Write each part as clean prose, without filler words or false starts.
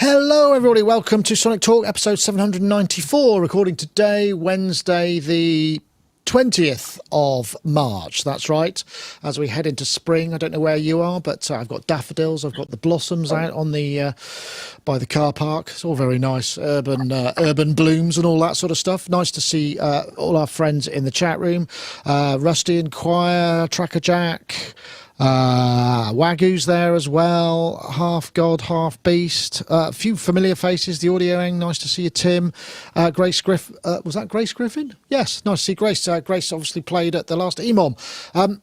Hello everybody, welcome to Sonic Talk episode 794, recording today, Wednesday the 20th of March. That's right, as we head into spring. I don't know where you are, but I've got daffodils, I've got the blossoms out on the by the car park. It's all very nice, urban blooms and all that sort of stuff. Nice to see all our friends in the chat room. Rusty Inquire, Tracker Jack, Wagoo's there as well, half god, half beast. A few familiar faces, the audioing, nice to see you, Tim. Grace Griffin, was that Grace Griffin? Yes, nice to see Grace. Grace obviously played at the last EMOM.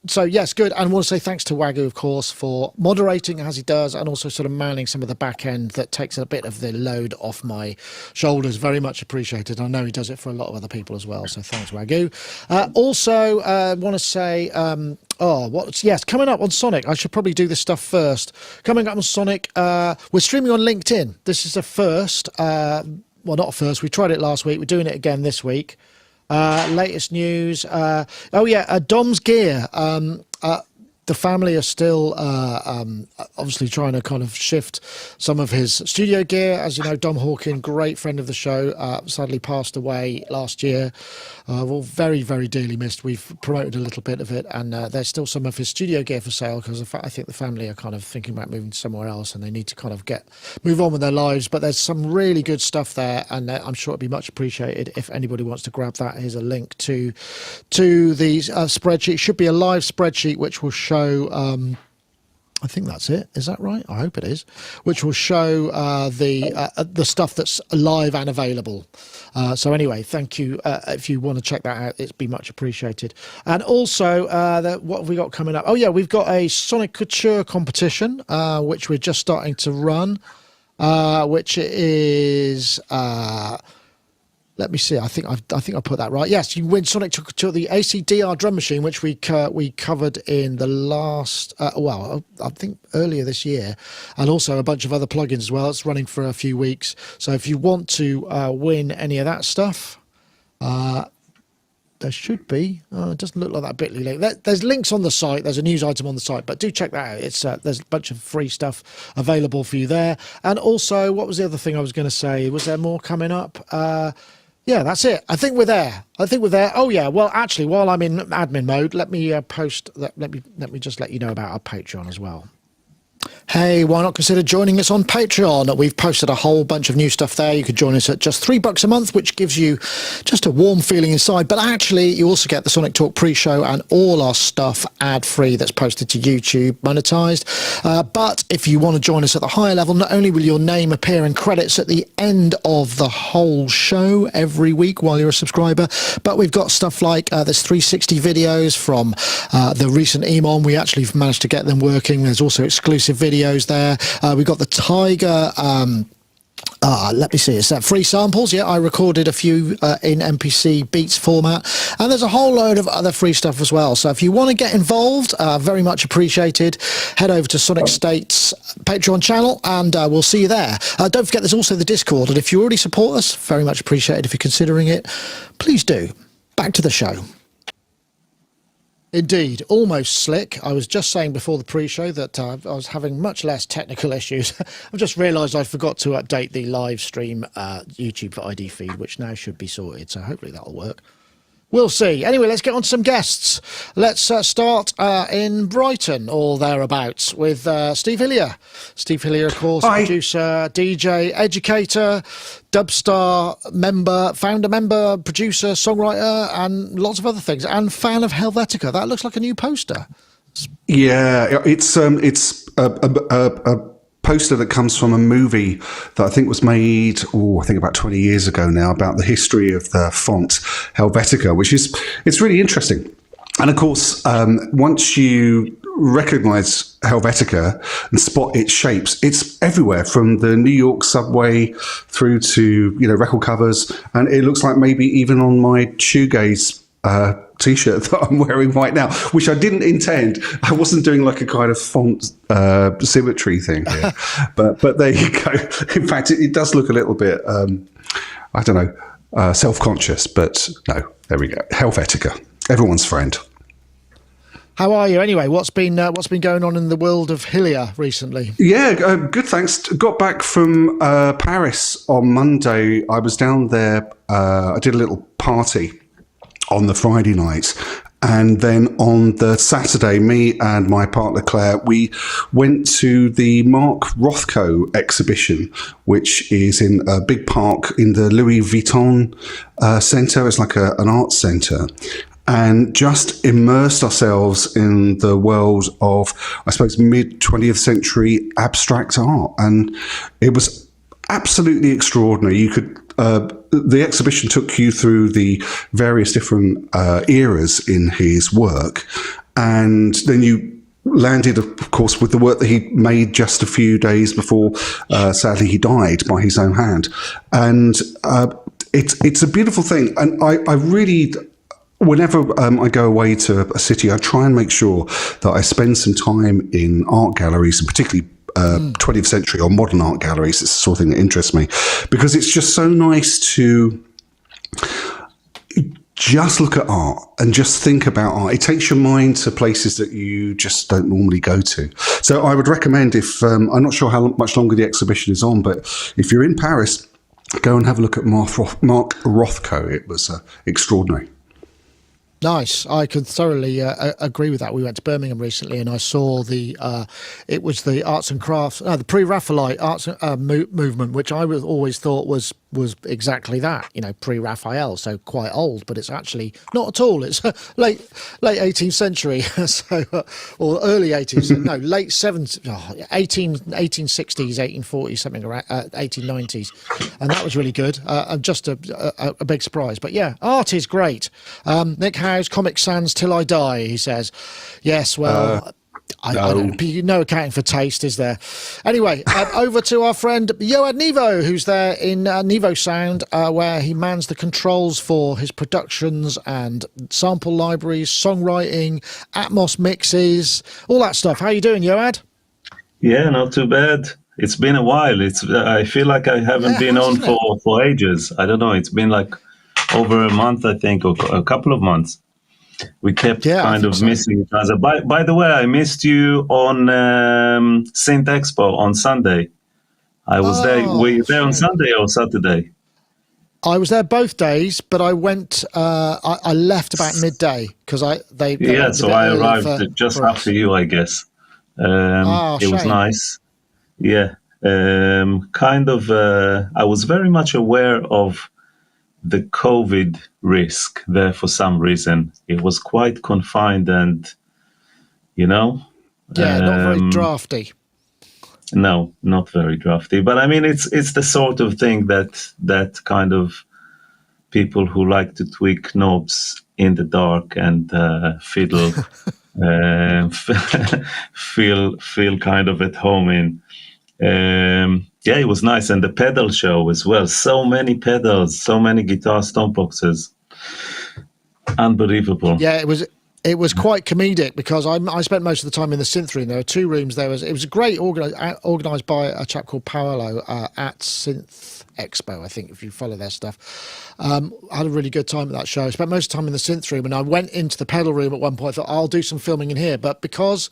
So yes, good. And I want to say thanks to Wagoo, of course, for moderating as he does, and also sort of manning some of the back end that takes a bit of the load off my shoulders. Very much appreciated. I know he does it for a lot of other people as well, so thanks, Wagoo. Also, want to say, yes, coming up on Sonic, I should probably do this stuff first. Coming up on Sonic, we're streaming on LinkedIn. This is a first. Well, not a first. We tried it last week. We're doing it again this week. Latest news. Dom's gear. The family are still obviously trying to kind of shift some of his studio gear. As you know, Dom Hawkin, great friend of the show, sadly passed away last year. Well, very, very dearly missed. We've promoted a little bit of it, and there's still some of his studio gear for sale because I think the family are kind of thinking about moving somewhere else, and they need to kind of move on with their lives. But there's some really good stuff there, and I'm sure it'd be much appreciated if anybody wants to grab that. Here's a link to the spreadsheet. It should be a live spreadsheet which will show. I think that's it. Is that right? I hope it is. Which will show the stuff that's live and available. So anyway, thank you. If you want to check that out, it'd be much appreciated. And also, what have we got coming up? Oh yeah, we've got a Soniccouture competition, which we're just starting to run, which is. Let me see. I think I put that right. Yes, you win Soniccouture, the ACDR drum machine, which we covered in the last, I think earlier this year, and also a bunch of other plugins as well. It's running for a few weeks. So if you want to win any of that stuff, there should be. It doesn't look like that Bitly link. There's links on the site. There's a news item on the site, but do check that out. It's there's a bunch of free stuff available for you there. And also, what was the other thing I was going to say? Was there more coming up? Yeah, that's it. I think we're there. Oh yeah. Well, actually, while I'm in admin mode, let me post. Let me just let you know about our Patreon as well. Hey, why not consider joining us on Patreon? We've posted a whole bunch of new stuff there. You could join us at just $3 a month, which gives you just a warm feeling inside. But actually, you also get the Sonic Talk pre-show and all our stuff ad-free that's posted to YouTube, monetized. But if you want to join us at the higher level, not only will your name appear in credits at the end of the whole show every week while you're a subscriber, but we've got stuff like there's 360 videos from the recent EMON. We actually managed to get them working. There's also exclusive videos there. We've got the Tiger. Let me see. It's free samples. Yeah, I recorded a few in MPC Beats format, and there's a whole load of other free stuff as well. So if you want to get involved, very much appreciated. Head over to Sonicstate's Patreon channel, and we'll see you there. Don't forget, there's also the Discord, and if you already support us, very much appreciated. If you're considering it, please do. Back to the show. Indeed, almost slick. I was just saying before the pre-show that I was having much less technical issues. I've just realised I forgot to update the live stream YouTube ID feed, which now should be sorted, so hopefully that'll work. We'll see. Anyway, let's get on to some guests. Let's start in Brighton or thereabouts with Steve Hillier. Steve Hillier, of course, hi. Producer, DJ, educator, Dubstar member, founder member, producer, songwriter, and lots of other things, and fan of Helvetica. That looks like a new poster. Yeah, it's a poster that comes from a movie that I think was made, I think about 20 years ago now, about the history of the font Helvetica, it's really interesting. And of course, once you recognize Helvetica and spot its shapes, it's everywhere from the New York subway through to, record covers. And it looks like maybe even on my shoegaze t-shirt that I'm wearing right now, which I didn't intend. I wasn't doing like a kind of font symmetry thing here, but there you go. In fact, it does look a little bit, I don't know, self-conscious, but no, there we go. Helvetica, everyone's friend. How are you anyway? What's been going on in the world of Hillier recently? Yeah, good. Thanks. Got back from Paris on Monday. I was down there. I did a little party on the Friday night. And then on the Saturday, me and my partner Claire, we went to the Mark Rothko exhibition, which is in a big park in the Louis Vuitton Centre. It's like an art centre. And just immersed ourselves in the world of, I suppose, mid-20th century abstract art. And it was absolutely extraordinary. You could... the exhibition took you through the various different eras in his work, and then you landed, of course, with the work that he made just a few days before, sadly, he died by his own hand. And it's a beautiful thing, and I really... Whenever I go away to a city, I try and make sure that I spend some time in art galleries, and particularly 20th century or modern art galleries. It's the sort of thing that interests me, because it's just so nice to just look at art and just think about art. It takes your mind to places that you just don't normally go to. So I would recommend, if I'm not sure how much longer the exhibition is on, but if you're in Paris, go and have a look at Mark Rothko. It was extraordinary. Nice. I could thoroughly agree with that. We went to Birmingham recently, and I saw it was the arts and crafts, the pre-Raphaelite arts movement, which I always thought was exactly that. Pre-Raphael, so quite old, but it's actually not at all. It's late 18th century, so or early 18th, no, late 1860s, 1840s, something around 1890s, and that was really good. Just a big surprise. But yeah, art is great. Nick Howe's Comic Sans Till I Die, he says. Yes, well, I don't, no accounting for taste, is there? Anyway, over to our friend Yoad Nevo, who's there in Nevo Sound, where he mans the controls for his productions and sample libraries, songwriting, Atmos mixes, all that stuff. How you doing, Yoad? Yeah, not too bad. It's been a while. I feel like I haven't been on for ages. I don't know. It's been like over a month, I think, or a couple of months. We kept kind of missing each other. By the way, I missed you on Synth Expo on Sunday. I was there. Were you there on Sunday or Saturday? I was there both days, but I went. I left about midday because they so I arrived just after you, I guess. It was nice. Yeah, kind of. I was very much aware of the COVID risk there for some reason. It was quite confined and, not very drafty. No, not very drafty. But I mean, it's the sort of thing that kind of people who like to tweak knobs in the dark and fiddle feel kind of at home in. It was nice, and the pedal show as well. So many pedals, so many guitar stomp boxes. Unbelievable. Yeah, it was quite comedic because I spent most of the time in the synth room. There were two rooms. It was great, organised by a chap called Paolo at Synth Expo, I think, if you follow their stuff. I had a really good time at that show. I spent most of the time in the synth room, and I went into the pedal room at one point. I thought, I'll do some filming in here. But because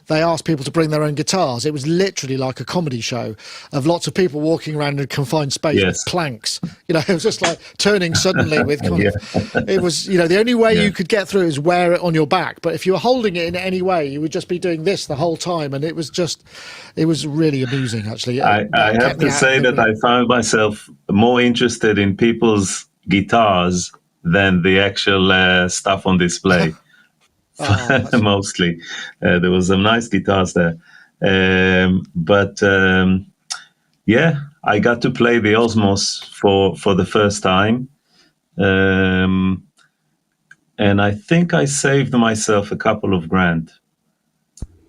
they asked people to bring their own guitars, it was literally like a comedy show of lots of people walking around in a confined space with planks. It was just like turning suddenly with it was, the only way you could get through is wear it on your back. But if you were holding it in any way, you would just be doing this the whole time. And it was really amusing, actually. I have to say that I found myself more interested in people's guitars than the actual stuff on display. Mostly. There was some nice guitars there. I got to play the Osmos for the first time. And I think I saved myself a couple of grand.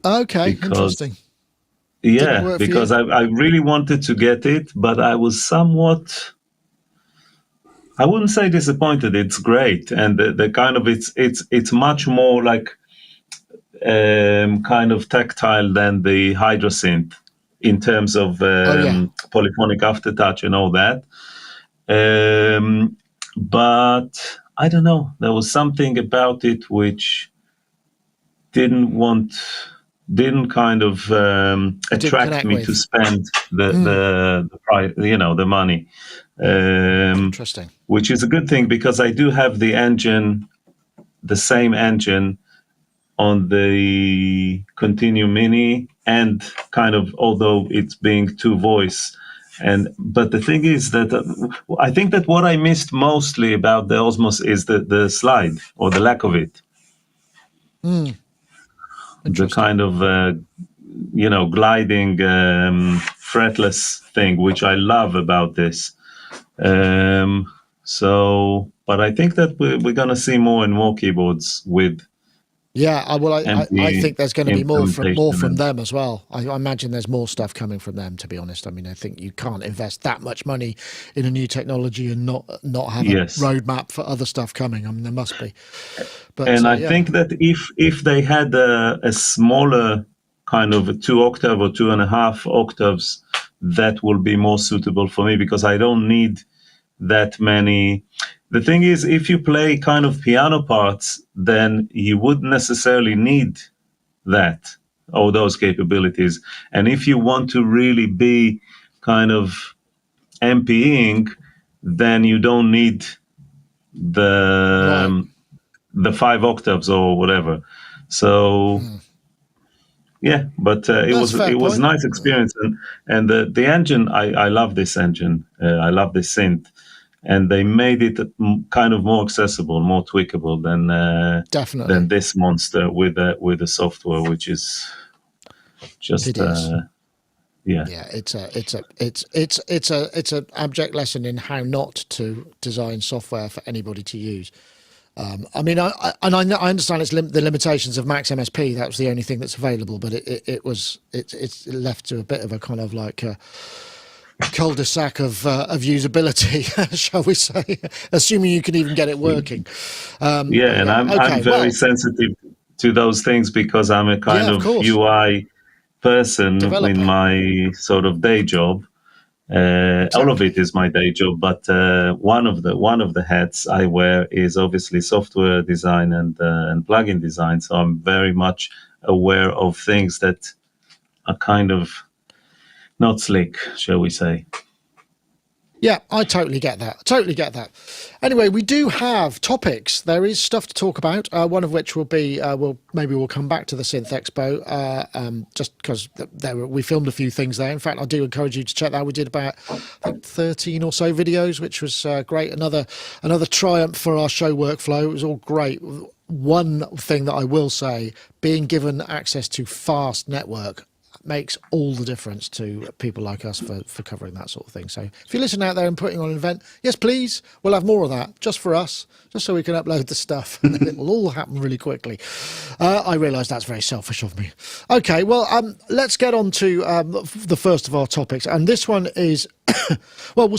Okay, interesting. Yeah, because I really wanted to get it, but I was somewhat... I wouldn't say disappointed. It's great, and the kind of it's much more like kind of tactile than the Hydrosynth in terms of polyphonic aftertouch and all that. But I don't know. There was something about it which didn't kind of attract me to spend the price, the money. Interesting. Which is a good thing, because I do have the same engine on the Continuum Mini, and kind of, although it's being 2-voice. But the thing is that I think that what I missed mostly about the Osmos is the slide, or the lack of it. The kind of gliding fretless thing, which I love about this. But I think that we're going to see more and more keyboards with. Yeah, I think there's going to be more from and them as well. I imagine there's more stuff coming from them, to be honest. I mean, I think you can't invest that much money in a new technology and not have a roadmap for other stuff coming. I mean, there must be. But, I think that if they had a smaller kind of 2 octave or 2.5 octaves, that will be more suitable for me, because I don't need that many. The thing is, if you play kind of piano parts, then you wouldn't necessarily need that, or those capabilities. And if you want to really be kind of MPing, then you don't need the 5 octaves or whatever. So yeah, but it was a nice experience, and the engine, I love this engine. I love this synth. And they made it kind of more accessible, more tweakable than this monster with the software, which is just it's an abject lesson in how not to design software for anybody to use. I mean, I understand the limitations of Max MSP. That was the only thing that's available, but it's left to a bit of a kind of like cul-de-sac of usability, shall we say, assuming you can even get it working. I'm very sensitive to those things, because I'm a kind of UI person in my sort of day job. All of it is my day job, but one of the hats I wear is obviously software design and plugin design. So I'm very much aware of things that are kind of not slick, shall we say. Yeah, I totally get that. Anyway, we do have topics. There is stuff to talk about, one of which will be, we'll come back to the Synth Expo, just because we filmed a few things there. In fact, I do encourage you to check that. We did about, I think, 13 or so videos, which was great. Another triumph for our show workflow. It was all great. One thing that I will say, being given access to fast network makes all the difference to people like us for covering that sort of thing. So if you're listening out there and putting on an event, yes, please, we'll have more of that just for us, just so we can upload the stuff, and then it will all happen really quickly. I realise that's very selfish of me. Okay, well, let's get on to the first of our topics, and this one is well,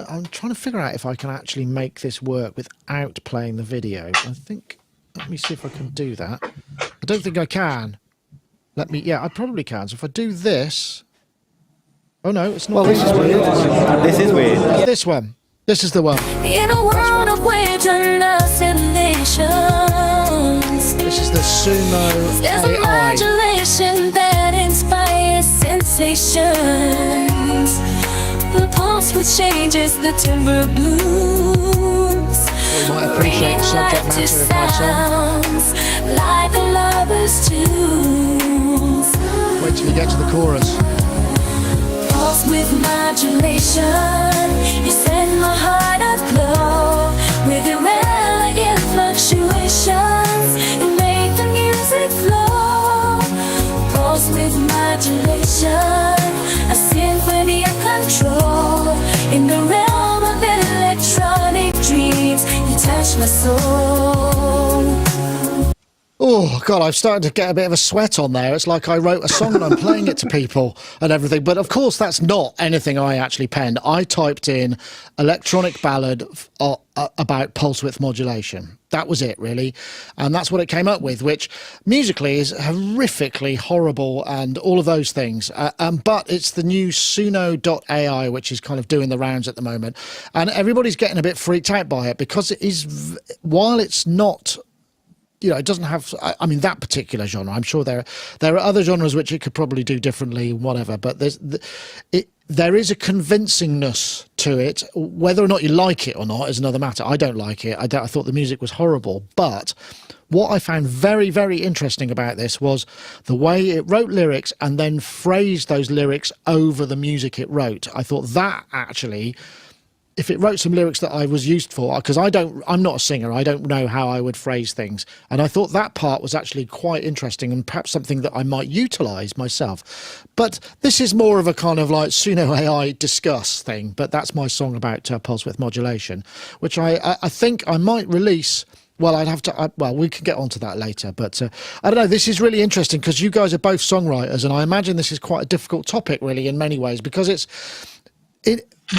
I'm trying to figure out if I can actually make this work without playing the video. I think, let me see if I can do that. I don't think I can. I probably can. So if I do this, oh no, it's not. Well, this is weird. This is weird. This one. This is the one. In a world of wager oscillations, this is the Suno there's a AI. modulation that inspires sensations. The pulse which changes the timbre blues. We might appreciate the subject matter of my sounds, like the lovers' tunes. Wait till you get to the chorus. Pulse with modulation, you set my heart aglow with your elegant fluctuations. You make the music flow. Pulse with modulation, a symphony of control in the realm of electronic dreams. You touch my soul. Oh, God, I've started to get a bit of a sweat on there. It's like I wrote a song and I'm playing it to people and everything. But, of course, that's not anything I actually penned. I typed in electronic ballad about pulse width modulation. That was it, really. And that's what it came up with, which musically is horrifically horrible and all of those things. But it's the new Suno.ai, which is kind of doing the rounds at the moment. And everybody's getting a bit freaked out by it because it is, while it's not it doesn't have. I mean, that particular genre. I'm sure there are other genres which it could probably do differently, whatever. But there is a convincingness to it. Whether or not you like it or not is another matter. I don't like it. I thought the music was horrible. But what I found very, very interesting about this was the way it wrote lyrics and then phrased those lyrics over the music it wrote. I thought that actually, if it wrote some lyrics that I was used for, because I'm not a singer, I don't know how I would phrase things. And I thought that part was actually quite interesting and perhaps something that I might utilise myself. But this is more of a kind of like Suno AI discuss thing. But that's my song about pulse width modulation, which I think I might release. Well, I'd have to. We can get onto that later. But I don't know. This is really interesting because you guys are both songwriters, and I imagine this is quite a difficult topic, really, in many ways, because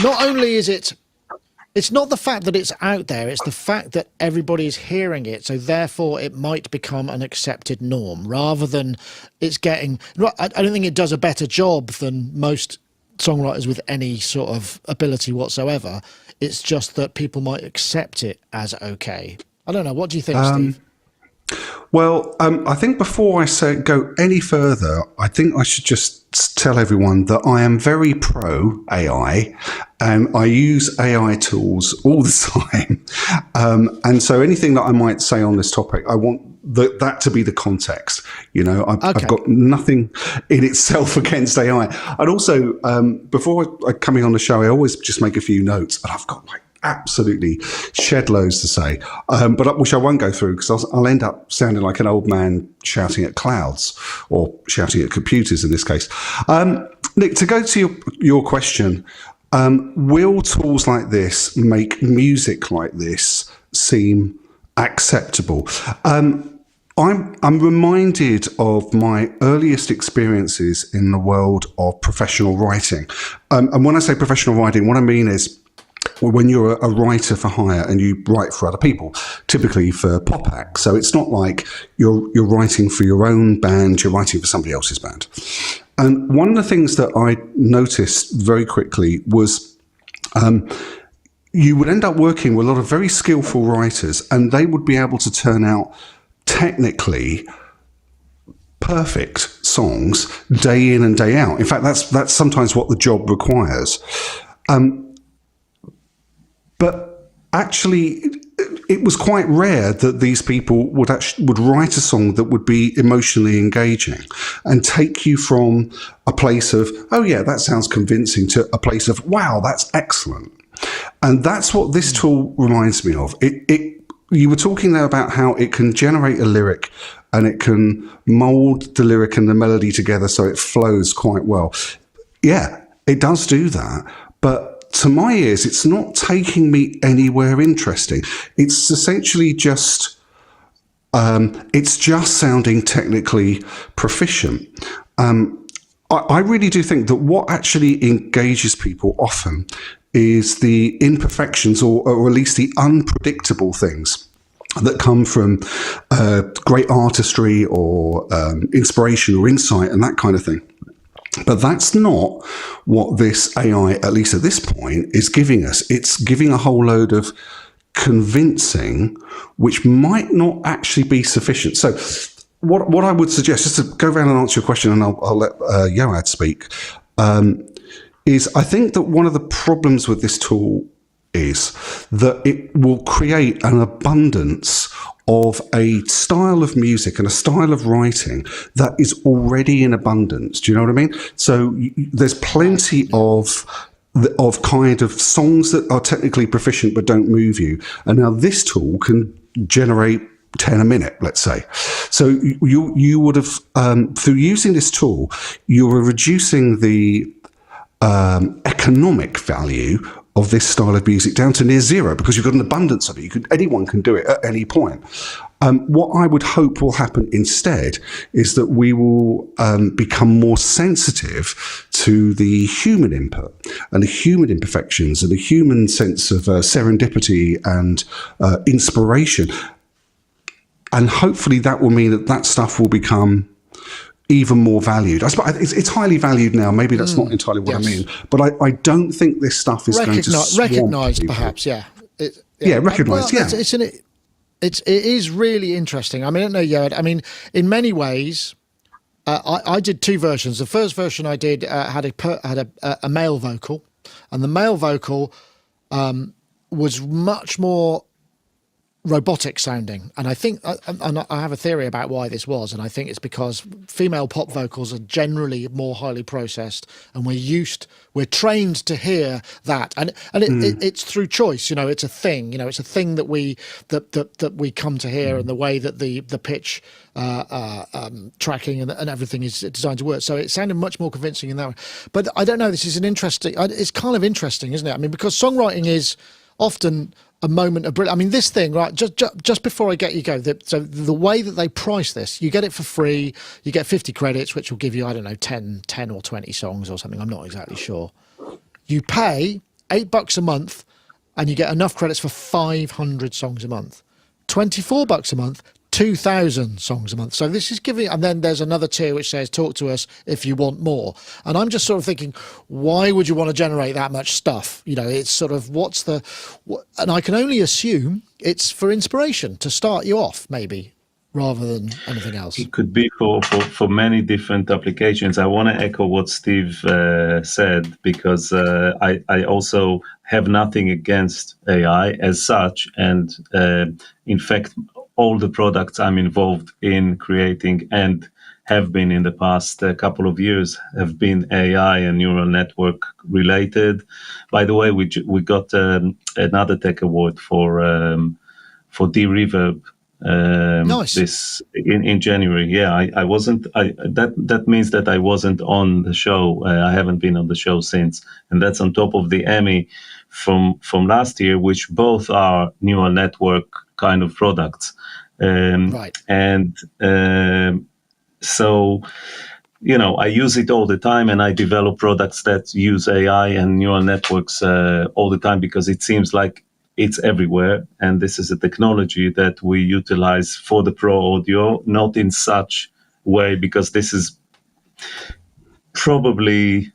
not only is it's not the fact that it's out there; it's the fact that everybody's hearing it. So therefore, it might become an accepted norm, rather than it's getting. I don't think it does a better job than most songwriters with any sort of ability whatsoever. It's just that people might accept it as okay. I don't know. What do you think, Steve? Well, I think before I go any further, I think I should just tell everyone that I am very pro AI, and I use AI tools all the time. And so anything that I might say on this topic, I want that to be the context. I've got nothing in itself against AI. And also, before coming on the show, I always just make a few notes, and I've got absolutely shed loads to say, but which I won't go through because I'll end up sounding like an old man shouting at clouds or shouting at computers in this case. Nick, to go to your question, will tools like this make music like this seem acceptable? I'm reminded of my earliest experiences in the world of professional writing. And when I say professional writing, what I mean is, when you're a writer for hire and you write for other people, typically for pop acts. So it's not like you're writing for your own band, you're writing for somebody else's band. And one of the things that I noticed very quickly was you would end up working with a lot of very skillful writers, and they would be able to turn out technically perfect songs day in and day out. In fact, that's sometimes what the job requires. But actually, it was quite rare that these people would write a song that would be emotionally engaging and take you from a place of, oh yeah, that sounds convincing, to a place of, wow, that's excellent. And that's what this tool reminds me of. You were talking there about how it can generate a lyric and it can mold the lyric and the melody together so it flows quite well. Yeah, it does do that. But to my ears, it's not taking me anywhere interesting. It's essentially just, it's just sounding technically proficient. I really do think that what actually engages people often is the imperfections or at least the unpredictable things that come from great artistry or inspiration or insight and that kind of thing. But that's not what this AI, at least at this point, is giving us. It's giving a whole load of convincing, which might not actually be sufficient. So what I would suggest, just to go around and answer your question, and I'll let Yoad speak, is I think that one of the problems with this tool is that it will create an abundance of a style of music and a style of writing that is already in abundance. Do you know what I mean? So there's plenty of kind of songs that are technically proficient but don't move you. And now this tool can generate 10 a minute, let's say. So you would have, through using this tool, you were reducing the economic value of this style of music down to near zero because you've got an abundance of it. Anyone can do it at any point. What I would hope will happen instead is that we will become more sensitive to the human input and the human imperfections and the human sense of serendipity and inspiration. And hopefully that will mean that stuff will become even more valued. I suppose it's highly valued now. Maybe that's not entirely what I mean, but I don't think this stuff is going to swamp recognised, people. perhaps. Yeah, Recognised. Well, yeah, it is really interesting. I mean, I don't know, Joad. I mean, in many ways, I did two versions. The first version I did had a male vocal, and the male vocal was much more robotic sounding, and I think and I have a theory about why this was, and I think it's because female pop vocals are generally more highly processed, and we're trained to hear that, and it's through choice. It's a thing. It's a thing that we come to hear, and the way that the pitch tracking and everything is designed to work. So it sounded much more convincing in that way. But I don't know. This is it's kind of interesting, isn't it? I mean, because songwriting is often a moment of brilliance. I mean, this thing, right, just before I get you go, so the way that they price this, you get it for free, you get 50 credits, which will give you, I don't know, 10 or 20 songs or something, I'm not exactly sure. You pay $8 a month and you get enough credits for 500 songs a month. $24 a month, 2,000 songs a month. So this is giving, and then there's another tier which says talk to us if you want more. And I'm just sort of thinking, why would you want to generate that much stuff? It's sort of and I can only assume it's for inspiration to start you off, maybe, rather than anything else. It could be for many different applications. I want to echo what Steve said, because I also have nothing against AI as such. And in fact, all the products I'm involved in creating and have been in the past couple of years have been AI and neural network related. By the way, we got another tech award for D-Reverb. Nice. This in January. Yeah, I wasn't. That means that I wasn't on the show. I haven't been on the show since, and that's on top of the Emmy from last year, which both are neural network kind of products. Right. And so, I use it all the time, and I develop products that use AI and neural networks all the time, because it seems like it's everywhere. And this is a technology that we utilize for the pro audio, not in such way, because this is probably,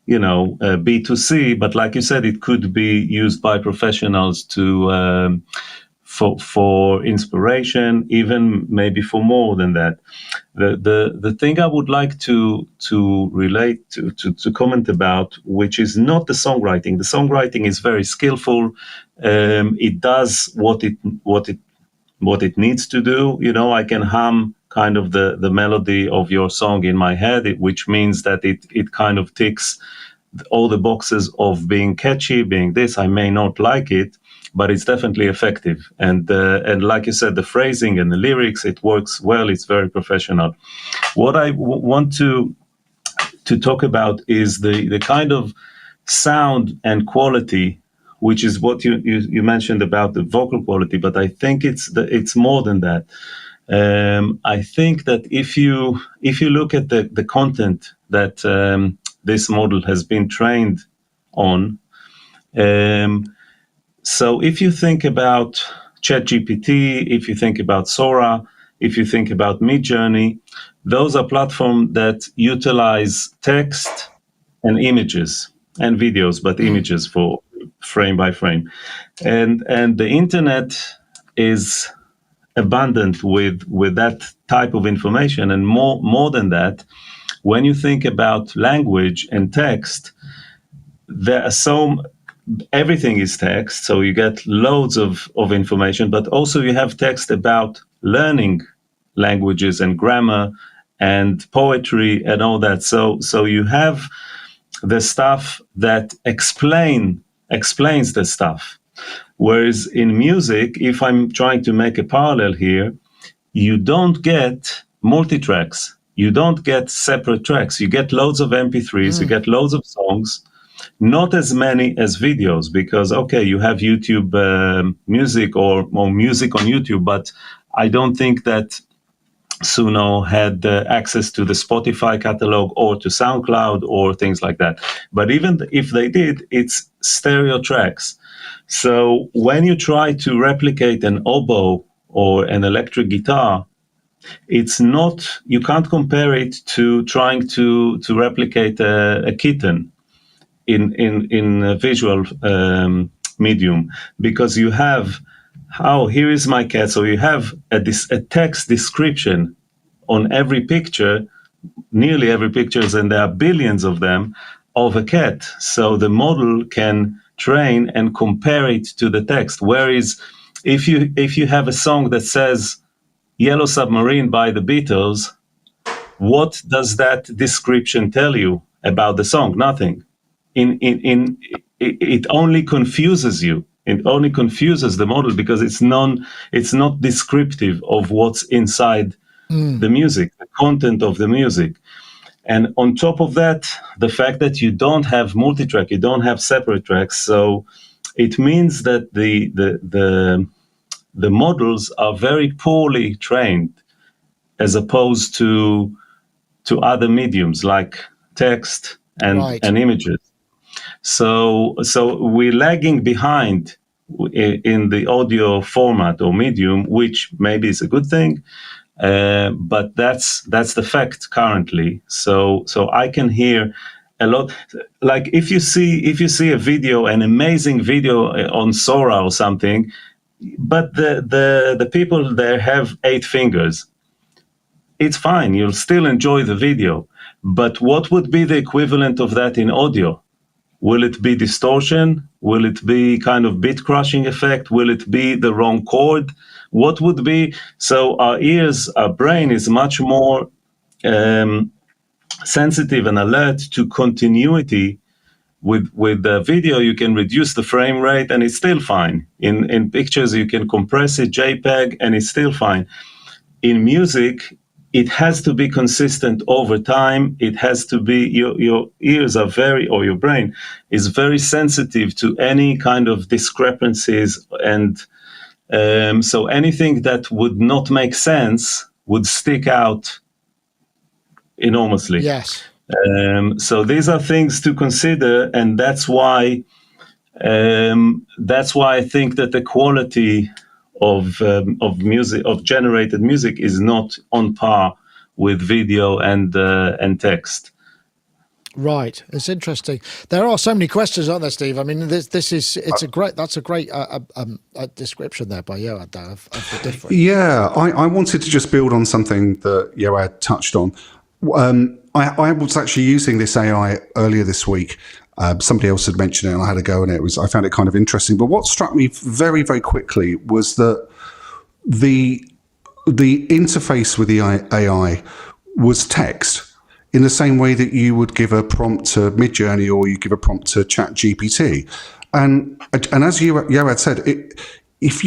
B2C, but like you said, it could be used by professionals to for inspiration, even maybe for more than that. The thing I would like to relate to comment about, which is not the songwriting. The songwriting is very skillful. It does what it needs to do. I can hum kind of the melody of your song in my head, which means that it kind of ticks all the boxes of being catchy, being this. I may not like it, but it's definitely effective. And like you said, the phrasing and the lyrics, it works well. It's very professional. What I want to talk about is the kind of sound and quality, which is what you mentioned about the vocal quality, but I think it's more than that. I think that if you look at the content that this model has been trained on, so if you think about ChatGPT, if you think about Sora, if you think about Midjourney, those are platforms that utilize text and images and videos, but images for frame by frame. And the internet is abundant with that type of information. And more than that, when you think about language and text, there are everything is text, so you get loads of information, but also you have text about learning languages and grammar and poetry and all that. So you have the stuff that explains the stuff. Whereas in music, if I'm trying to make a parallel here, you don't get multi-tracks. You don't get separate tracks. You get loads of MP3s, you get loads of songs, not as many as videos, because, okay, you have YouTube music or music on YouTube, but I don't think that Suno had access to the Spotify catalog or to SoundCloud or things like that. But even if they did, it's stereo tracks. So when you try to replicate an oboe or an electric guitar, it's not, you can't compare it to trying to replicate a kitten in a visual medium, because you have oh, here is my cat. So you have a text description on every picture, nearly every pictures, and there are billions of them, of a cat. So the model can train and compare it to the text. Whereas if you have a song that says Yellow Submarine by the Beatles, what does that description tell you about the song? Nothing. It only confuses you. It only confuses the model because it's not descriptive of what's inside the music, the content of the music. And on top of that, the fact that you don't have multi-track, you don't have separate tracks, so it means that the models are very poorly trained, as opposed to other mediums like text and images. So we're lagging behind in the audio format or medium, which maybe is a good thing, but that's the fact currently. So I can hear a lot. Like if you see a video, an amazing video on Sora or something, but the people there have 8 fingers, it's fine. You'll still enjoy the video. But what would be the equivalent of that in audio? Will it be distortion? Will it be kind of bit crushing effect? Will it be the wrong chord? What would be? So our brain is much more sensitive and alert to continuity. With the video, you can reduce the frame rate and it's still fine. In pictures, you can compress it, JPEG, and it's still fine. In music, it has to be consistent over time. It has to be, your ears are or your brain is very sensitive to any kind of discrepancies. And so anything that would not make sense would stick out enormously. Yes. So these are things to consider. And that's why I think that the quality of music, of generated music, is not on par with video and text. Right, it's interesting. There are so many questions, aren't there, Steve? I mean, that's a great description there by Yoad of the difference. Yeah, I wanted to just build on something that Yoad touched on. I was actually using this AI earlier this week. Somebody else had mentioned it and I had a go, and I found it kind of interesting. But what struck me very, very quickly was that the interface with the AI was text, in the same way that you would give a prompt to Midjourney or you give a prompt to ChatGPT. And as Yoad said, if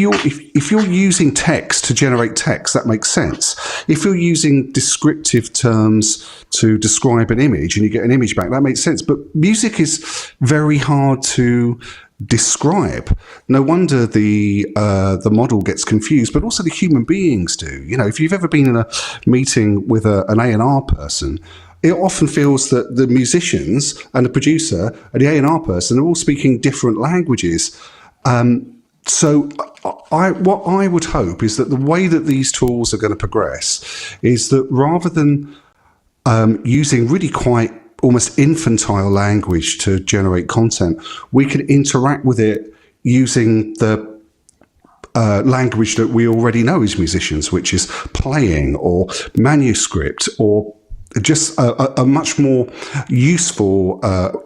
you're using text to generate text, that makes sense. If you're using descriptive terms to describe an image and you get an image back, that makes sense. But music is very hard to describe. No wonder the model gets confused, but also the human beings do. You know, if you've ever been in a meeting with an A&R person, it often feels that the musicians and the producer and the A&R person are all speaking different languages. So what I would hope is that the way that these tools are going to progress is that rather than using really quite almost infantile language to generate content, we can interact with it using the language that we already know as musicians, which is playing or manuscript or just a much more useful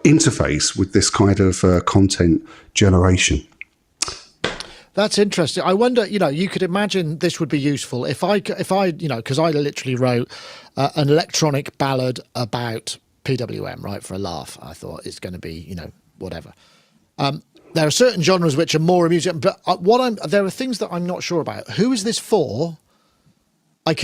interface with this kind of content generation. That's interesting. I wonder, you could imagine this would be useful if I, because I literally wrote an electronic ballad about PWM, right, for a laugh. I thought it's going to be, whatever. There are certain genres which are more amusing, but there are things that I'm not sure about. Who is this for? I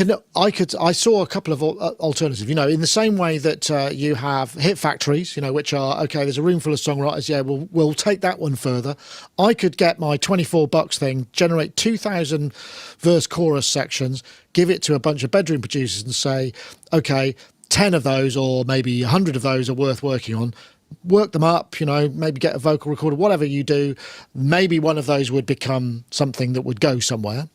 saw a couple of alternatives, in the same way that you have hit factories, which are, okay, there's a room full of songwriters. Yeah, we'll take that one further. I could get my $24 thing, generate 2,000 verse chorus sections, give it to a bunch of bedroom producers and say, okay, 10 of those or maybe 100 of those are worth working on. Work them up, maybe get a vocal recorder, whatever you do. Maybe one of those would become something that would go somewhere.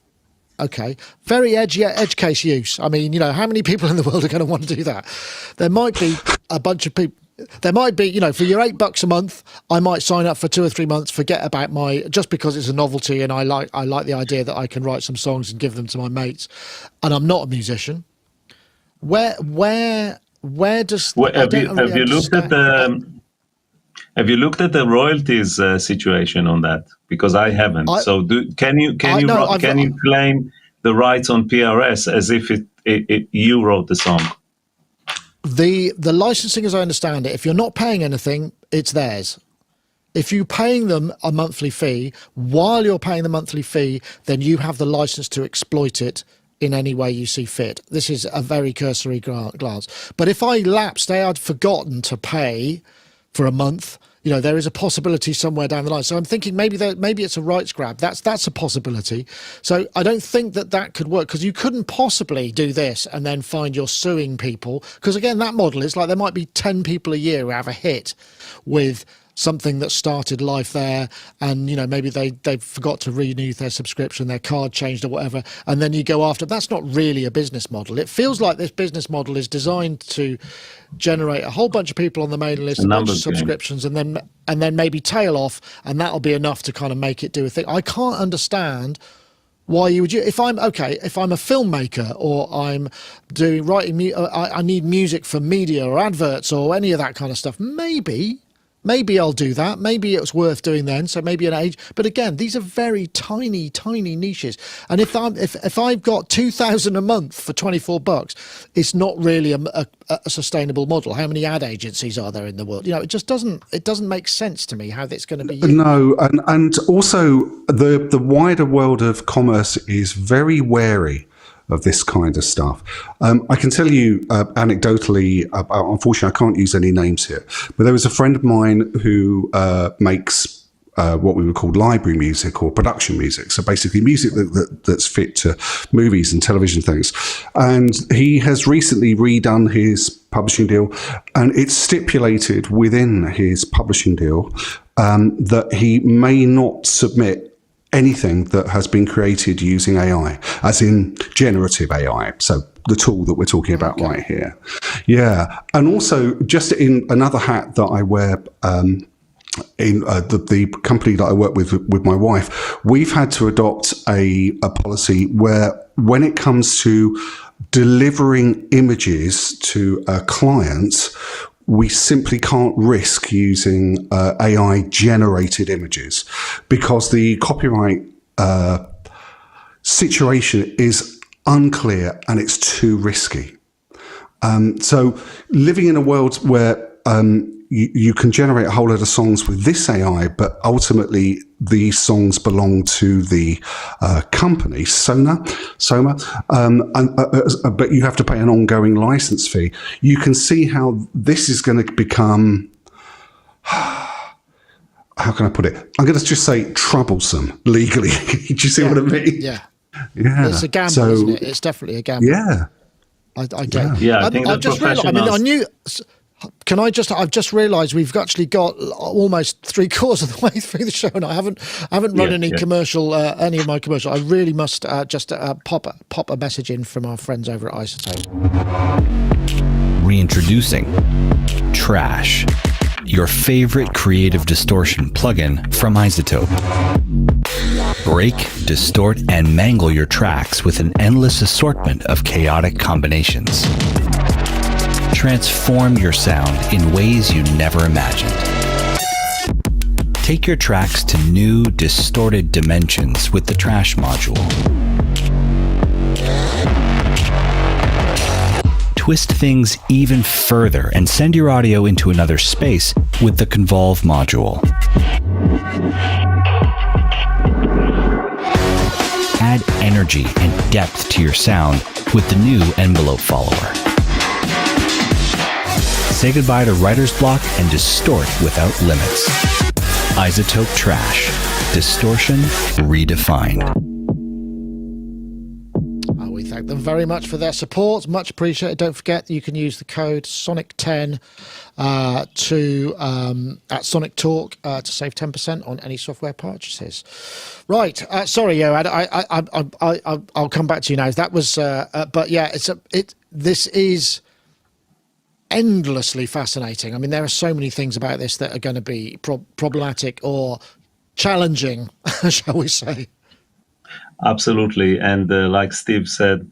Okay, very edge case use. I mean, how many people in the world are going to want to do that? There might be a bunch of people. there might be, you know, for your $8 a month, I might sign up for 2 or 3 months, forget about just because it's a novelty, and I like the idea that I can write some songs and give them to my mates, and I'm not a musician. Where does Have you looked at the royalties situation on that? Because I haven't. So can you claim the rights on PRS as if you wrote the song? The licensing, as I understand it, if you're not paying anything, it's theirs. If you're paying them a monthly fee, while you're paying the monthly fee, then you have the license to exploit it in any way you see fit. This is a very cursory glance. But if I say I'd forgotten to pay for a month, you know, there is a possibility somewhere down the line. So I'm thinking maybe it's a rights grab. That's a possibility. So I don't think that could work, because you couldn't possibly do this and then find you're suing people. Because again, that model is like there might be 10 people a year who have a hit with something that started life there, and you know, maybe they forgot to renew their subscription, their card changed or whatever, and then you go after. That's not really a business model. It feels like this business model is designed to generate a whole bunch of people on the mailing list, a bunch of subscriptions, and then maybe tail off, and that'll be enough to kind of make it do a thing. I can't understand why you would. If I'm a filmmaker, or I'm writing, I need music for media or adverts or any of that kind of stuff, maybe I'll do that. Maybe it's worth doing then. So maybe an age. But again, these are very tiny, tiny niches. And if I've got 2,000 a month for $24, it's not really a sustainable model. How many ad agencies are there in the world? You know, it just doesn't make sense to me how that's going to be used. No, and also the wider world of commerce is very wary of this kind of stuff. I can tell you anecdotally, unfortunately I can't use any names here, but there was a friend of mine who makes what we would call library music or production music. So basically music that's fit to movies and television things. And he has recently redone his publishing deal, and it's stipulated within his publishing deal that he may not submit anything that has been created using AI, as in generative AI. So the tool that we're talking about right here. Yeah. And also, just in another hat that I wear, in the company that I work with my wife, we've had to adopt a policy where when it comes to delivering images to clients, we simply can't risk using AI generated images, because the copyright situation is unclear and it's too risky. So living in a world where you can generate a whole lot of songs with this AI, but ultimately these songs belong to the company, Soma, but you have to pay an ongoing license fee. You can see how this is going to become, how can I put it? I'm going to just say troublesome legally. Do you see what I mean? Yeah. Yeah. It's a gamble, isn't it? It's definitely a gamble. Yeah. I get. Yeah, I think I've just realised. I mean, I knew. I've just realised we've actually got almost 3/4 of the way through the show, and I haven't run any commercial, any of my commercial. I really must just pop a message in from our friends over at iZotope. Reintroducing Trash, your favorite creative distortion plugin from iZotope. Break, distort, and mangle your tracks with an endless assortment of chaotic combinations. Transform your sound in ways you never imagined. Take your tracks to new, distorted dimensions with the Trash module. Twist things even further and send your audio into another space with the Convolve module. Add energy and depth to your sound with the new envelope follower. Say goodbye to writer's block and distort without limits. iZotope Trash. Distortion redefined. We thank them very much for their support. Much appreciated. Don't forget you can use the code Sonic10 at Sonictalk to save 10% on any software purchases. Right. Sorry, Yoad. I'll come back to you now. That was, but yeah, this is endlessly fascinating. I mean, there are so many things about this that are going to be problematic or challenging, shall we say. Absolutely. And like Steve said,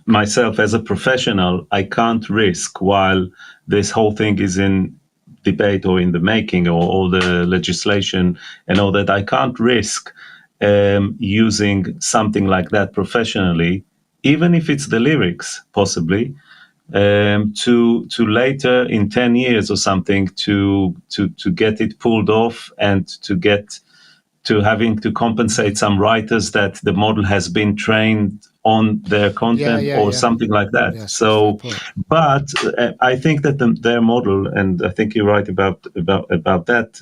myself as a professional, I can't risk while this whole thing is in debate or in the making, or all the legislation and all that, I can't risk using something like that professionally, even if it's the lyrics, possibly, to later in 10 years or something to get it pulled off, and to having to compensate some writers that the model has been trained on their content or something like that. Yes, so, but I think that their model, and I think you're right about that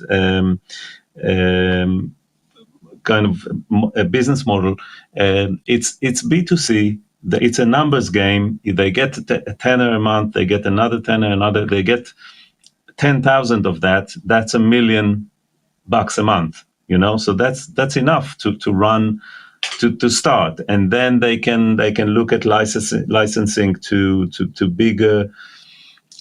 kind of a business model. It's B2C. It's a numbers game. If they get a tenner a month, they get another tenner, they get 10,000 of that. That's $1 million a month. So that's enough to run, to start, and then they can look at licensing to bigger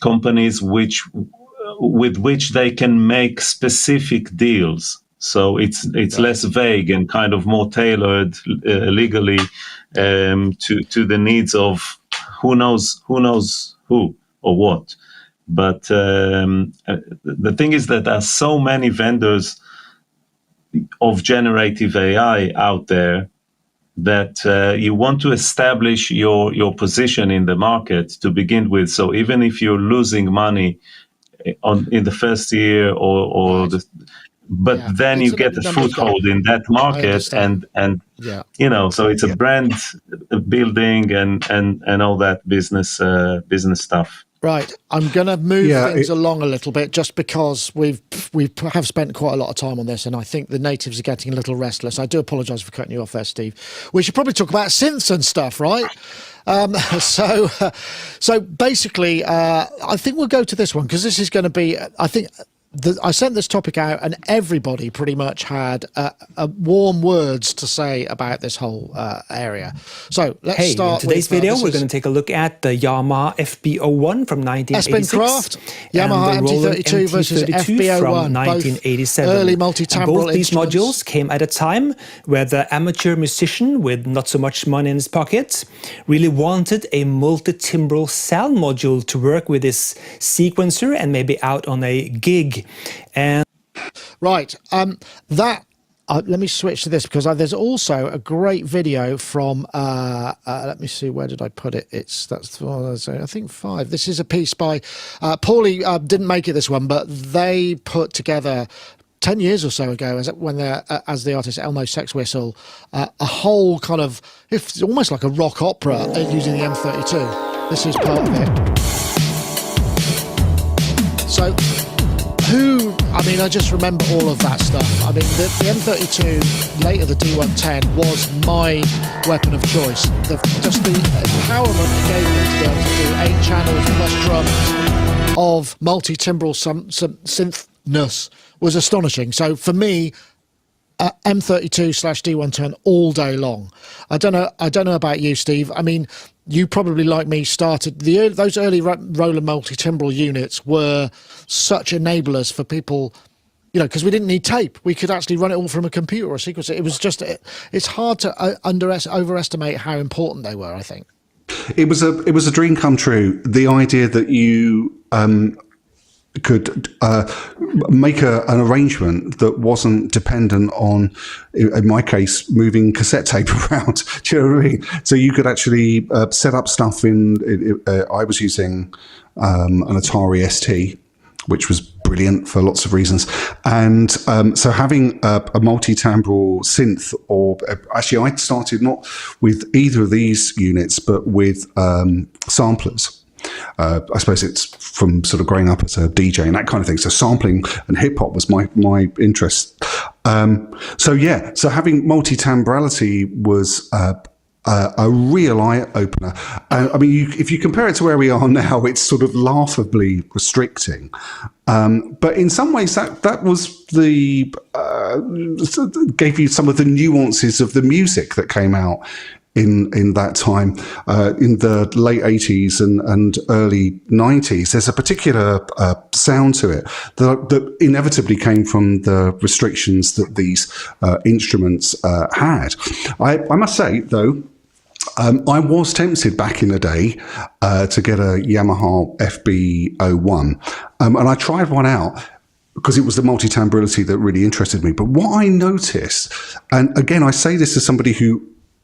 companies with which they can make specific deals. So it's less vague and kind of more tailored legally to the needs of who knows who or what. But the thing is that there are so many vendors of generative AI out there that you want to establish your position in the market to begin with. So even if you're losing money in the first year then you get a foothold in that market, and so it's a brand building and all that business stuff. Right, I'm going to move things along a little bit, just because we have spent quite a lot of time on this, and I think the natives are getting a little restless. I do apologise for cutting you off there, Steve. We should probably talk about synths and stuff, right? So basically, I think we'll go to this one, because this is going to be, I think. I sent this topic out, and everybody pretty much had warm words to say about this whole area. So let's start. In today's video, we're going to take a look at the Yamaha FB-01 from 1986. Craft, Yamaha MT-32 versus FB-01 from 1987. Early multi-timbral. Both these modules came at a time where the amateur musician with not so much money in his pocket really wanted a multi-timbral sound module to work with his sequencer and maybe out on a gig. And right, let me switch to this, because there's also a great video from let me see, where did I put it? I think 5. This is a piece by Paulie. Didn't make it, this one, but they put together 10 years or so ago, as the artist Elmo Sex Whistle, a whole kind of, it's almost like a rock opera using the M32. This is part of it. So I just remember all of that stuff. I mean, the M32, later the D110, was my weapon of choice. Just the empowerment it gave me to be able to do 8 channels plus drums of multi-timbral synthness was astonishing. So for me, M32/D110 all day long. I don't know about you, Steve. I mean, you probably, like me, started those early Roland multi-timbral units were such enablers for people, because we didn't need tape. We could actually run it all from a computer or a sequencer. It was just, it's hard to overestimate how important they were, I think. It was a dream come true. The idea that you could make an arrangement that wasn't dependent on, in my case, moving cassette tape around. Do you know what I mean? So you could actually set up stuff I was using an Atari ST, which was brilliant for lots of reasons. And so having a multi-timbral synth, or actually I started not with either of these units, but with samplers. I suppose it's from sort of growing up as a DJ and that kind of thing. So sampling and hip hop was my interest. So having multi-timbrality was a real eye opener. And I mean, if you compare it to where we are now, it's sort of laughably restricting. But in some ways, that was gave you some of the nuances of the music that came out in that time, in the late 80s and early 90s. There's a particular sound to it that inevitably came from the restrictions that these instruments had. I must say, though, I was tempted back in the day to get a Yamaha FB-01, and I tried one out because it was the multi-timbrality that really interested me. But what I noticed, and again, I say this as somebody who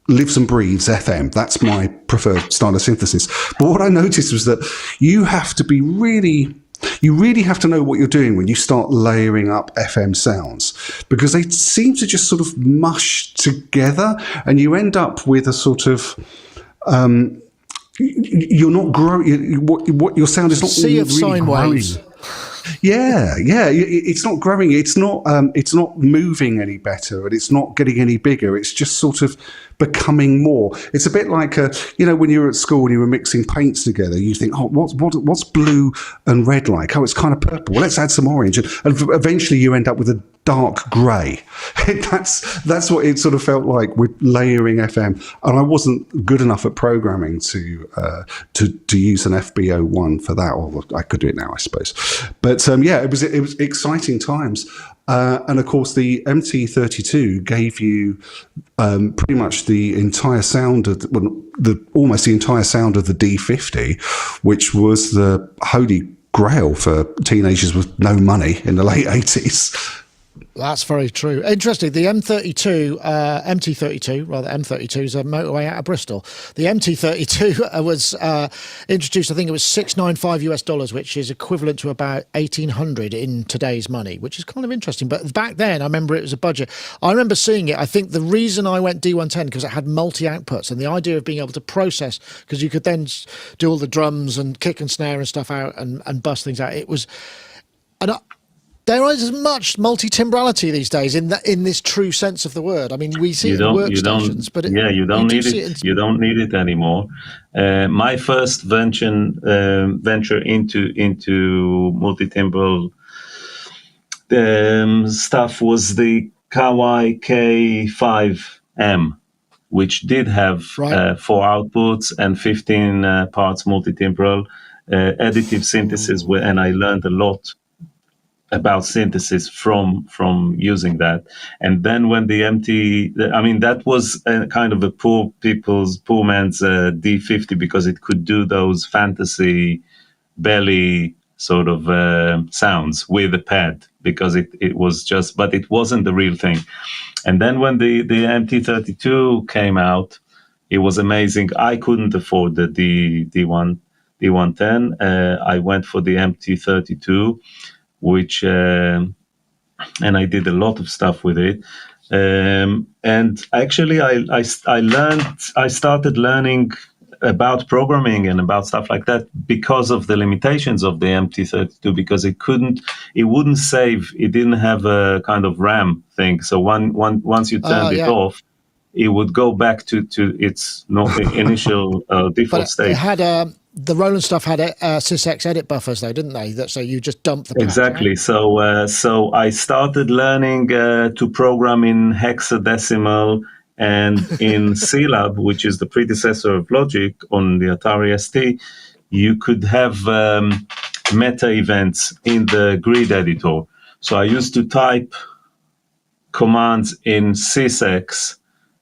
lives and breathes FM. That's my preferred style of synthesis. But what I noticed was that you really have to know what you're doing when you start layering up FM sounds, because they seem to just sort of mush together, and you end up with a sort of you're not growing. What your sound is not sea of really sine growing. waves. Yeah. It's not growing. It's not moving any better, and it's not getting any bigger. It's just sort of becoming more. It's a bit like when you were at school and you were mixing paints together. You think, oh, what's blue and red like? Oh, it's kind of purple. Well, let's add some orange, and eventually you end up with a dark grey. That's what it sort of felt like with layering FM. And I wasn't good enough at programming to use an FB-01 for that. Or I could do it now, I suppose. But it was exciting times. And of course, the MT-32 gave you pretty much the entire sound of almost the entire sound of the D50, which was the holy grail for teenagers with no money in the late 80s. That's very true. Interesting. The MT-32 is a motorway out of Bristol. The MT-32 was introduced, I think it was $695 US, which is equivalent to about 1,800 in today's money, which is kind of interesting. But back then, I remember it was a budget. I remember seeing it. I think the reason I went D110 because it had multi-outputs, and the idea of being able to process, because you could then do all the drums and kick and snare and stuff out and bust things out. It was... There is much multi-timbrality these days in this true sense of the word. I mean, we see it in workstations, but you don't need it. You don't need it anymore. My first venture into multi-timbral stuff was the Kawai K5M, which did have 4 outputs and 15 parts multi-timbral, additive synthesis, and I learned a lot about synthesis from using that. And then when the that was a kind of a poor man's D50, because it could do those fantasy belly sort of sounds with a pad, because it was just, but it wasn't the real thing. And then when the MT-32 came out, it was amazing. I couldn't afford the D110. I went for the MT-32, which and I did a lot of stuff with it, and actually I started learning about programming and about stuff like that because of the limitations of the MT-32, because it wouldn't save. It didn't have a kind of RAM thing, so once you turned it off, it would go back to its initial default state. It had the Roland stuff had SysX edit buffers, though, didn't they? So you just dump the patch, exactly. Right? So I started learning to program in hexadecimal and in CLab, which is the predecessor of Logic on the Atari ST. You could have meta events in the grid editor. So I used to type commands in SysX,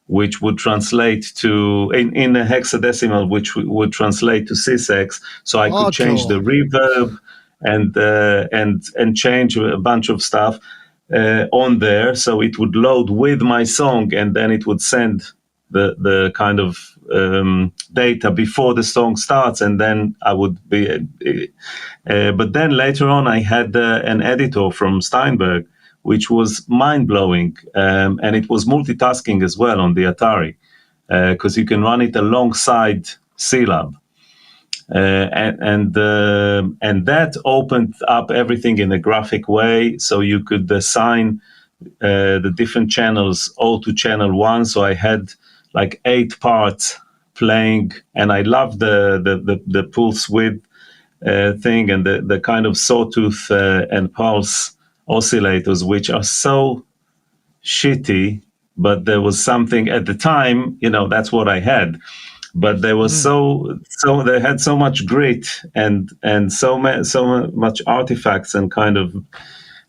which would translate to in a hexadecimal, which would translate to SysX. So I could change the reverb and change a bunch of stuff on there. So it would load with my song, and then it would send the kind of data before the song starts, and then I would be. But then later on, I had an editor from Steinberg, which was mind-blowing, and it was multitasking as well on the Atari, because you can run it alongside CLab, and that opened up everything in a graphic way, so you could assign the different channels all to channel 1. So I had like 8 parts playing, and I loved the pulse width thing and the kind of sawtooth and pulse oscillators, which are so shitty but there was something at the time, that's what I had. But they were they had so much grit and so much artifacts and kind of.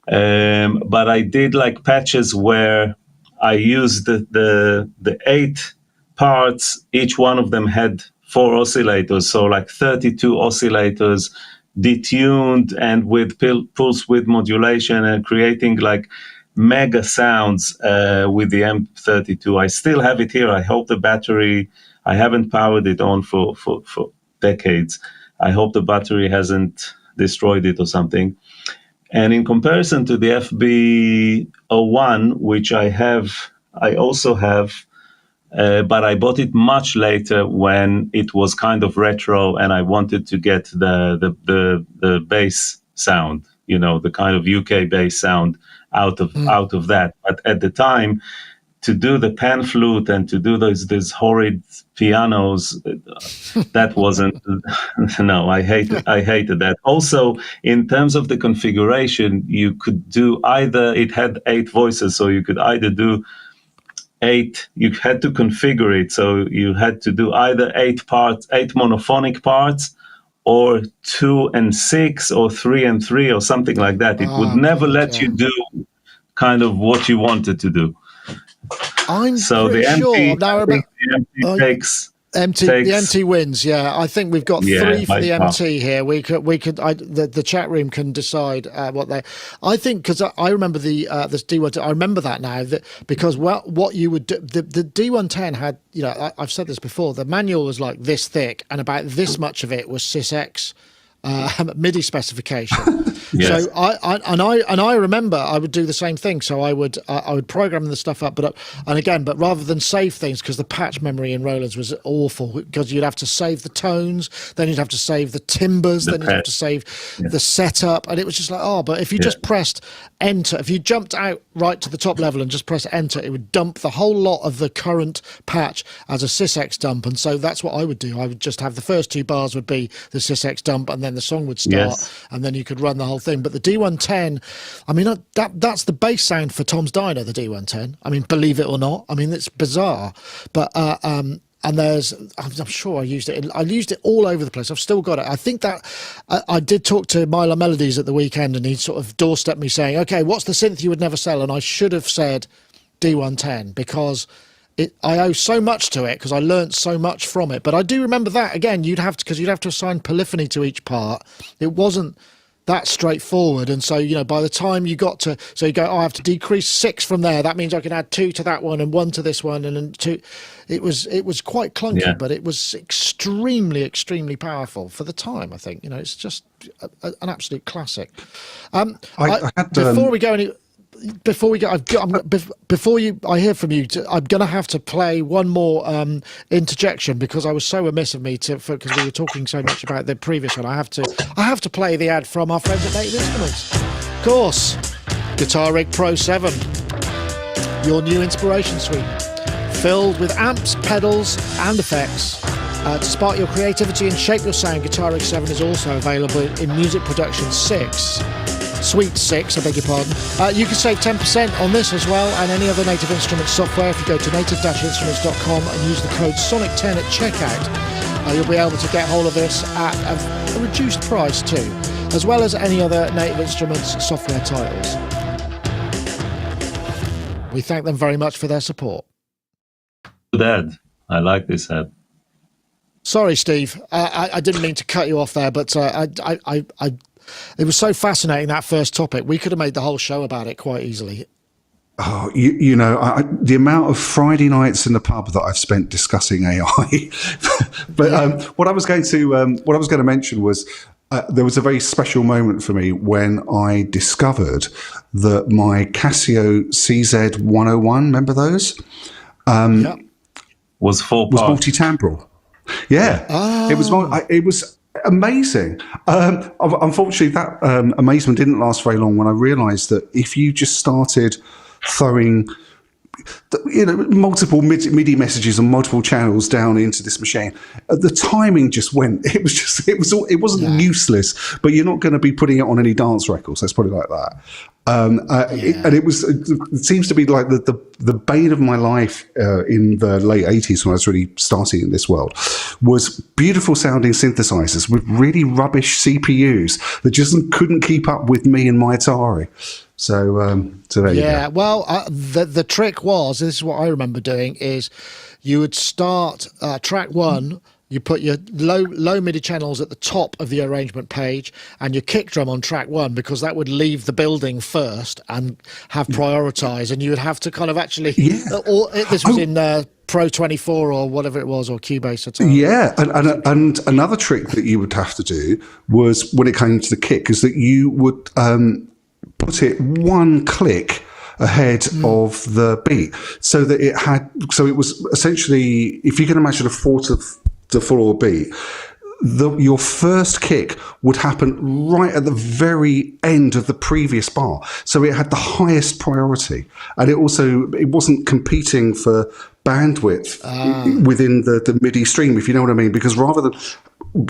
But I did like patches where I used the 8 parts. Each one of them had 4 oscillators, so like 32 oscillators, detuned and with pulse width modulation, and creating like mega sounds with the M32. I still have it here. I hope the battery. I haven't powered it on for decades. I hope the battery hasn't destroyed it or something. And in comparison to the FB-01, which I also have, but I bought it much later when it was kind of retro, and I wanted to get the bass sound, the kind of UK bass sound out of that. But at the time, to do the pan flute and to do those horrid pianos, that wasn't. No, I hated that. Also, in terms of the configuration, you could do either. It had 8 voices, so you could either do 8. You had to configure it, so you had to do either 8 parts, 8 monophonic parts, or 2 and 6, or 3 and 3, or something like that. It would never let you do kind of what you wanted to do. I'm so pretty the sure. the MT takes. The MT wins. Yeah, I think we've got 3 for the MT here. The chat room can decide what they. I think because I remember this D110. I remember that now because what you would do. The D110 had, I've said this before. The manual was like this thick, and about this much of it was SysX MIDI specification. Yes. So I remember I would do the same thing. So I would program the stuff up, but rather than save things, because the patch memory in Roland's was awful, because you'd have to save the tones, then you'd have to save the timbers, then you'd have to save the setup, and it was just like, but if you just pressed enter, if you jumped out right to the top level and just press enter, it would dump the whole lot of the current patch as a SysX dump. And so that's what I would do. I would just have the first 2 bars would be the SysX dump, and then the song would start, and then you could run the whole thing. But the D110, I mean, that's the bass sound for Tom's Diner, the D110. I mean, believe it or not. I mean, it's bizarre. But and I'm sure I used it. I used it all over the place. I've still got it. I think that I did talk to Milo Melodies at the weekend, and he sort of doorstepped me saying, okay, what's the synth you would never sell? And I should have said D110, because I owe so much to it, because I learnt so much from it. But I do remember that, again, you'd have to assign polyphony to each part. It wasn't that straightforward. And so, by the time you got to, so you go, I have to decrease 6 from there. That means I can add 2 to that one and 1 to this one, and then 2. It was quite clunky, but it was extremely, extremely powerful for the time. I think, it's just an absolute classic. Before I hear from you, I'm going to have to play one more interjection, because I was so remiss of me because we were talking so much about the previous one. I have to play the ad from our friends at Native Instruments. Of course, Guitar Rig Pro 7, your new inspiration suite, filled with amps, pedals, and effects. To spark your creativity and shape your sound, Guitar Rig 7 is also available in Music Production 6. Suite 6, I beg your pardon. You can save 10% on this as well, and any other Native Instruments software if you go to native-instruments.com and use the code SONIC10 at checkout. You'll be able to get hold of this at a reduced price too, as well as any other Native Instruments software titles. We thank them very much for their support. Good ad. I like this ad. Sorry, Steve. I didn't mean to cut you off there, but it was so fascinating, that first topic. We could have made the whole show about it quite easily. Oh, the amount of Friday nights in the pub that I've spent discussing AI. But what I was going to mention was there was a very special moment for me when I discovered that my Casio CZ101, remember those? Was multi-timbral. Yeah, it was amazing. Unfortunately, that amazement didn't last very long when I realised that if you just started throwing multiple MIDI messages on multiple channels down into this machine, the timing just went. It wasn't useless, but you're not going to be putting it on any dance records. Let's put it like that. And it seems to be like the bane of my life in the late 80s when I was really starting in this world was beautiful sounding synthesizers with really rubbish CPUs that just couldn't keep up with me and my Atari. So there you go. Well, the trick was, this is what I remember doing, is you would start track one. You put your low MIDI channels at the top of the arrangement page and your kick drum on track one, because that would leave the building first and have prioritize, and you would have to kind of actually this was in Pro 24 or whatever it was, or Cubase at all. Yeah, and another trick that you would have to do was, when it came to the kick, is that you would put it one click ahead of the beat, so that it was essentially, if you can imagine a 4/4 beat, your first kick would happen right at the very end of the previous bar, so it had the highest priority, and it wasn't competing for bandwidth within the MIDI stream, if you know what I mean, because rather than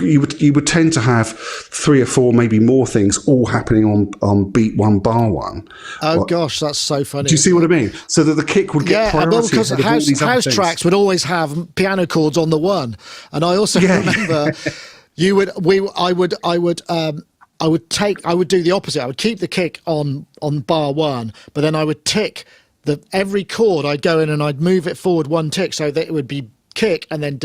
you would tend to have 3 or 4, maybe more things all happening on beat 1, bar 1. Oh gosh, that's so funny. Do you see what I mean? So that the kick would get priority. Because house tracks would always have piano chords on the one, and I also remember I would do the opposite. I would keep the kick on bar 1, but then I would tick every chord. I'd go in and I'd move it forward one tick, so that it would be kick and then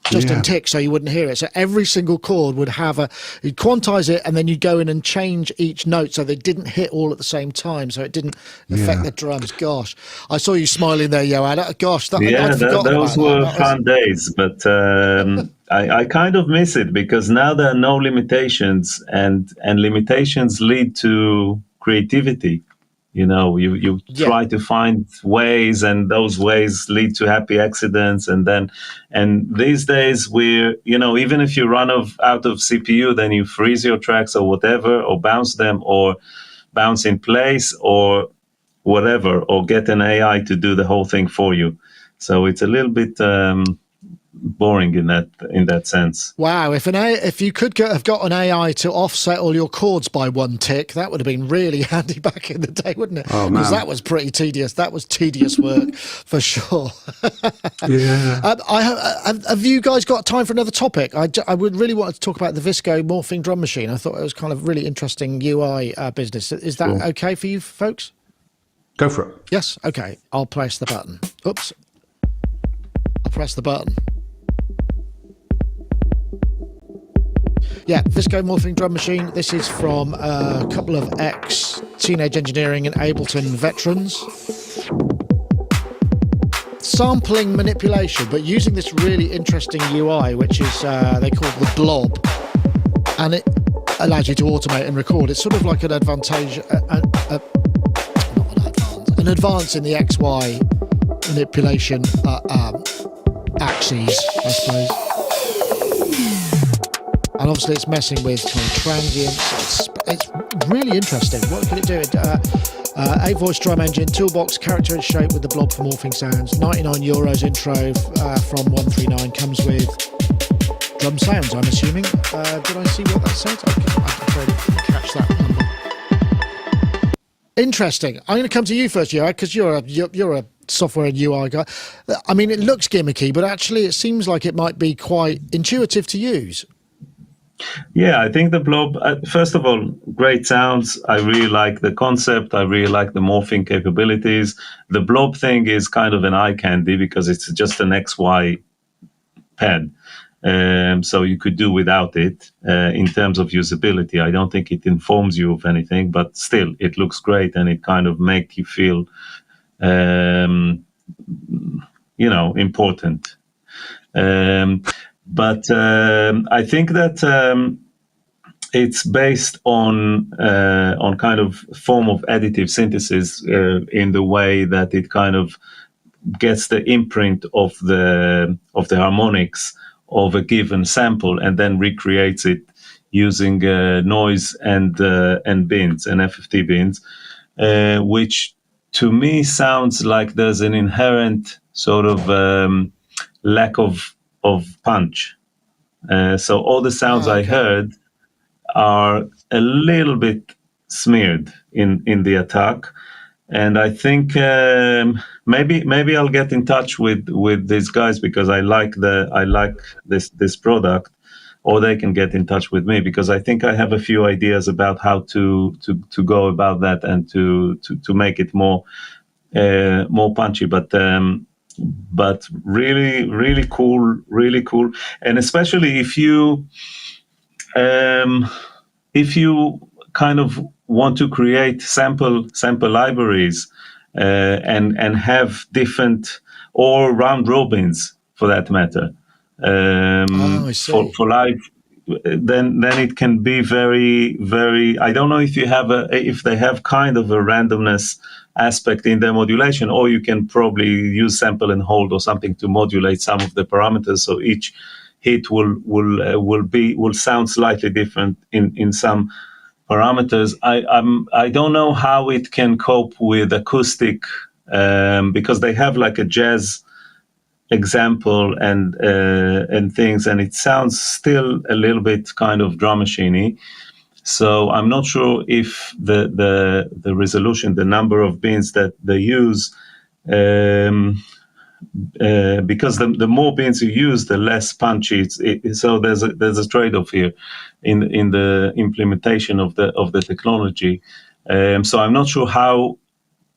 just in tick, so you wouldn't hear it. So every single chord would have you'd quantize it, and then you'd go in and change each note so they didn't hit all at the same time, so it didn't affect the drums. Gosh, I saw you smiling there, Johan. Gosh, those were fun days, but I kind of miss it, because now there are no limitations, and limitations lead to creativity. You know, you try to find ways, and those ways lead to happy accidents. And these days even if you run out of CPU, then you freeze your tracks or whatever, or bounce them, or bounce in place, or whatever, or get an AI to do the whole thing for you. So it's a little bit boring in that sense. Wow, if you could have got an AI to offset all your chords by one tick, that would have been really handy back in the day, wouldn't it? Oh, man. Because that was pretty tedious. That was tedious work for sure. Yeah. Have you guys got time for another topic? I would really want to talk about the VISCO morphing drum machine. I thought it was kind of really interesting UI business. Is that okay for you folks? Go for it. Yes. Okay. I'll press the button. Oops. I'll press the button. Yeah, VISCO morphing drum machine. This is from a couple of ex-Teenage Engineering and Ableton veterans. Sampling manipulation, but using this really interesting UI, which is they call it the blob, and it allows you to automate and record. It's sort of like an advance in the XY manipulation axes, I suppose. And obviously it's messing with kind of transients. It's really interesting. What can it do? 8-voice drum engine, toolbox, character and shape with the blob for morphing sounds. €99 intro from 139 comes with drum sounds, I'm assuming. Did I see what that said? I can catch that number. Interesting. I'm going to come to you first, Johan, because you're a software and UI guy. I mean, it looks gimmicky, but actually it seems like it might be quite intuitive to use. Yeah, I think the blob, first of all, great sounds. I really like the concept. I really like the morphing capabilities. The blob thing is kind of an eye candy because it's just an XY pen. So you could do without it in terms of usability. I don't think it informs you of anything, but still, it looks great and it kind of makes you feel, important. But I think that it's based on kind of form of additive synthesis in the way that it kind of gets the imprint of the harmonics of a given sample and then recreates it using noise and bins and FFT bins, which to me sounds like there's an inherent sort of lack of punch. So all the sounds I heard are a little bit smeared in the attack. And I think maybe I'll get in touch with these guys, because I like this product, or they can get in touch with me, because I think I have a few ideas about how to go about that and to make it more punchy. But really cool, and especially if you kind of want to create sample libraries and have different, or round robins for that matter, for live, then it can be very. I don't know if if they have kind of a randomness aspect in their modulation, or you can probably use sample and hold or something to modulate some of the parameters, so each hit will sound slightly different in some parameters. I don't know how it can cope with acoustic, because they have like a jazz example and things, and it sounds still a little bit kind of drum machiney. So I'm not sure if the resolution, the number of bins that they use, because the more bins you use, the less punchy so there's a trade-off here in the implementation of the technology. So I'm not sure how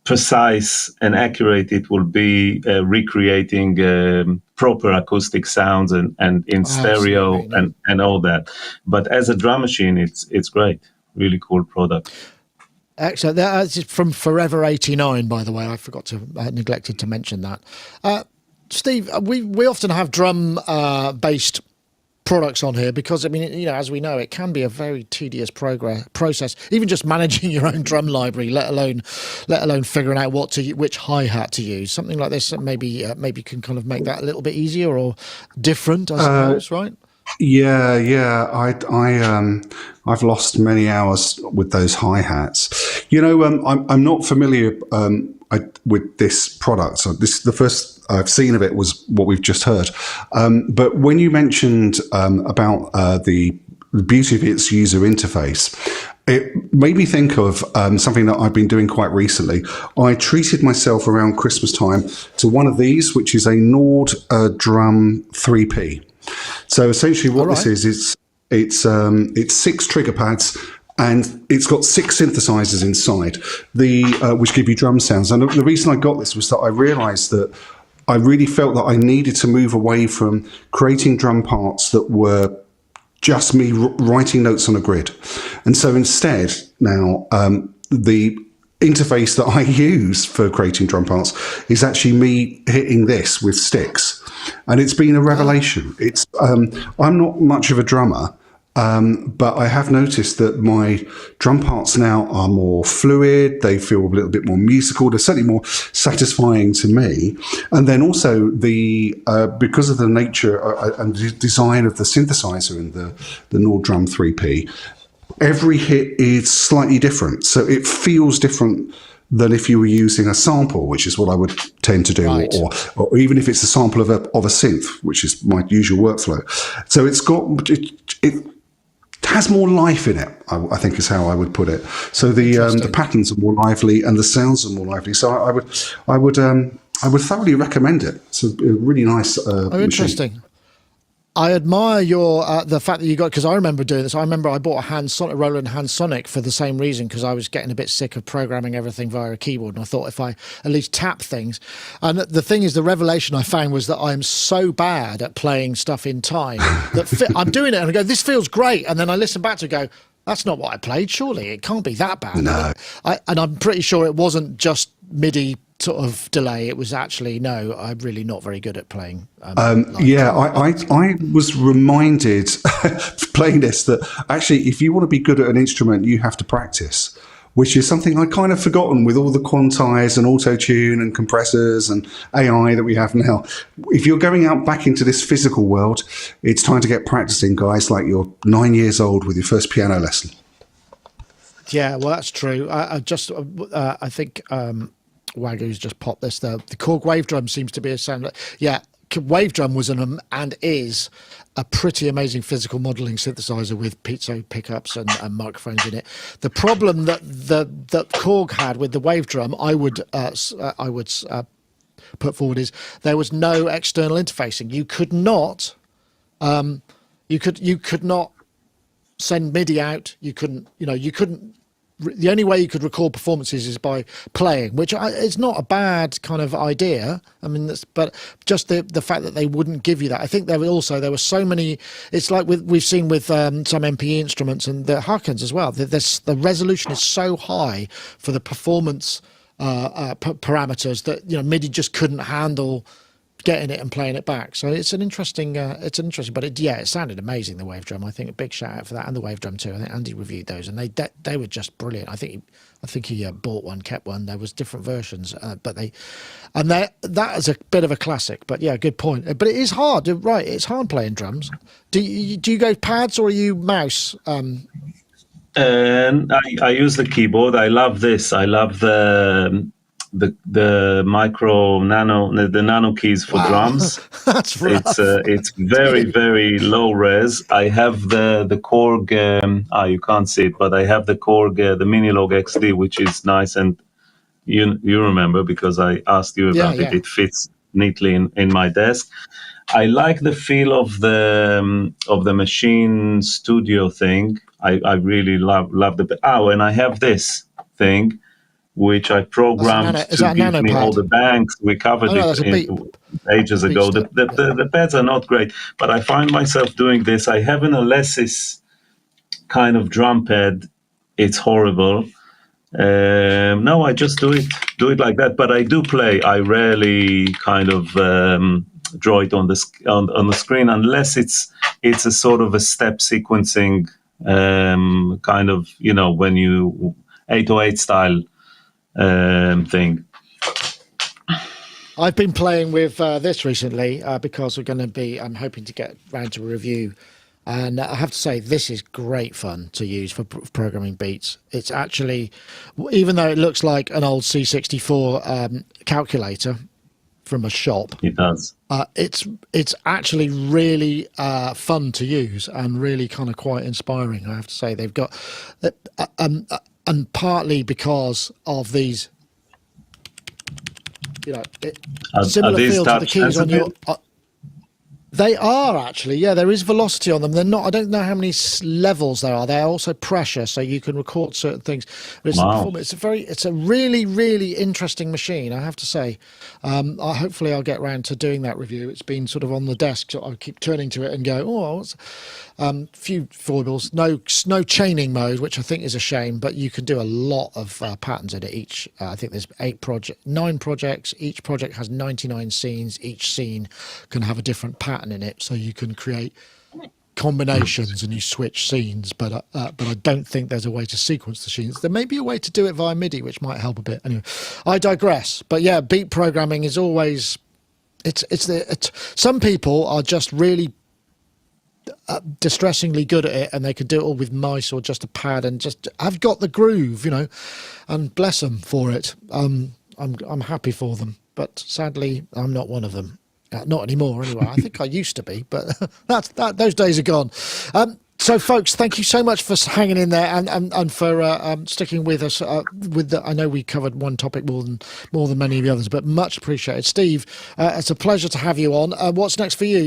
precise and accurate it will be recreating proper acoustic sounds and in stereo and all that. But as a drum machine, it's great. Really cool product. Excellent. That's from Forever 89, by the way. I forgot to neglected to mention that. Steve, we often have drum based products on here because, I mean, you know, as we know, it can be a very tedious process, even just managing your own drum library, let alone figuring out which hi-hat to use. Something like this maybe can kind of make that a little bit easier or different, I suppose, right? Yeah. I've lost many hours with those hi-hats. You know, I'm not familiar with this product. So the first I've seen of it was what we've just heard. But when you mentioned about the beauty of its user interface, it made me think of something that I've been doing quite recently. I treated myself around Christmas time to one of these, which is a Nord Drum 3P. So essentially what this is, it's 6 trigger pads, and it's got 6 synthesizers inside, which give you drum sounds. And the reason I got this was that I realized that I really felt that I needed to move away from creating drum parts that were just me writing notes on a grid. And so instead, now, the interface that I use for creating drum parts is actually me hitting this with sticks. And it's been a revelation. I'm not much of a drummer, but I have noticed that my drum parts now are more fluid. They feel a little bit more musical. They're certainly more satisfying to me. And then also because of the nature and the design of the synthesizer in the Nord Drum 3P, every hit is slightly different. So it feels different than if you were using a sample, which is what I would tend to do, right. or even if it's a sample of a synth, which is my usual workflow. So it has more life in it, I think is how I would put it. So the patterns are more lively and the sounds are more lively. So I would thoroughly recommend it. It's a really nice machine. Interesting. I admire the fact that you got, because I remember doing this. I remember I bought a Roland Hand Sonic for the same reason, because I was getting a bit sick of programming everything via a keyboard, and I thought if I at least tap things. And the thing is, the revelation I found was that I'm so bad at playing stuff in time that I'm doing it and I go, this feels great, and then I listen back to it and go, that's not what I played. Surely it can't be that bad. No. And I'm pretty sure it wasn't just MIDI sort of delay. It was actually, no, I'm really not very good at playing. I was reminded playing this that actually if you want to be good at an instrument, you have to practice, which is something I kind of forgotten with all the quantize and auto-tune and compressors and AI that we have now. If you're going out back into this physical world, it's time to get practicing, guys, like you're 9 years old with your first piano lesson. Yeah, well, that's true. I think Wagoo's just popped this. The Korg wave drum seems to be a sound. Yeah, Wave Drum was and is a pretty amazing physical modeling synthesizer with piezo pickups and microphones in it. The problem that Korg had with the Wave Drum, I would put forward, is there was no external interfacing. You could not send MIDI out. You couldn't. The only way you could record performances is by playing, which is not a bad kind of idea. I mean, but just the fact that they wouldn't give you that. I think there were so many. It's like we've seen with some MPE instruments and the Harkins as well. The resolution is so high for the performance parameters that MIDI just couldn't handle getting it and playing it back. So it's an interesting, but it sounded amazing, the Wave Drum. I think a big shout out for that, and the Wave Drum too. I think Andy reviewed those, and they were just brilliant. I think he bought one, kept one. There was different versions, that is a bit of a classic. But yeah, good point. But it is hard, right? It's hard playing drums. Do you go pads or are you mouse? And I use the keyboard. I love this. I love the micro nano keys for drums. That's rough. It's very, very low res. I have the Korg. You can't see it, but I have the Korg, the Minilog XD, which is nice, and you remember because I asked you about it. It fits neatly in my desk. I like the feel of the Machine Studio thing. I really love the. And I have this thing, which I programmed to give me all the banks. We covered it ages ago. The pads are not great, but I find myself doing this. I have an Alesis kind of drum pad. It's horrible. No, I just do it like that. But I do play. I rarely kind of draw it on the screen unless it's a sort of a step sequencing kind of, when you 808 style thing. I've been playing with this recently because I'm hoping to get round to a review, and I have to say this is great fun to use for programming beats. It's actually, even though it looks like an old C64 calculator from a shop, it does. It's actually really fun to use and really kind of quite inspiring. I have to say they've got. And partly because of these, similar feel to the keys on your. They are actually, there is velocity on them. They're not. I don't know how many levels there are. They're also pressure, so you can record certain things. But it's a really, really interesting machine, I have to say. Hopefully, I'll get around to doing that review. It's been sort of on the desk, so I keep turning to it and go, what's few foibles. No chaining mode, which I think is a shame. But you can do a lot of patterns in it. I think there's 9 projects. Each project has 99 scenes. Each scene can have a different pattern in it, so you can create combinations and you switch scenes. But I don't think there's a way to sequence the scenes. There may be a way to do it via MIDI, which might help a bit. Anyway, I digress. But yeah, beat programming is always some people are just really distressingly good at it, and they could do it all with mice or just a pad and just have got the groove, and bless them for it. I'm happy for them, but sadly I'm not one of them. Not anymore, anyway. I think I used to be, but those days are gone. So, folks, thank you so much for hanging in there and for sticking with us. I know we covered one topic more than many of the others, but much appreciated. Steve, it's a pleasure to have you on. What's next for you?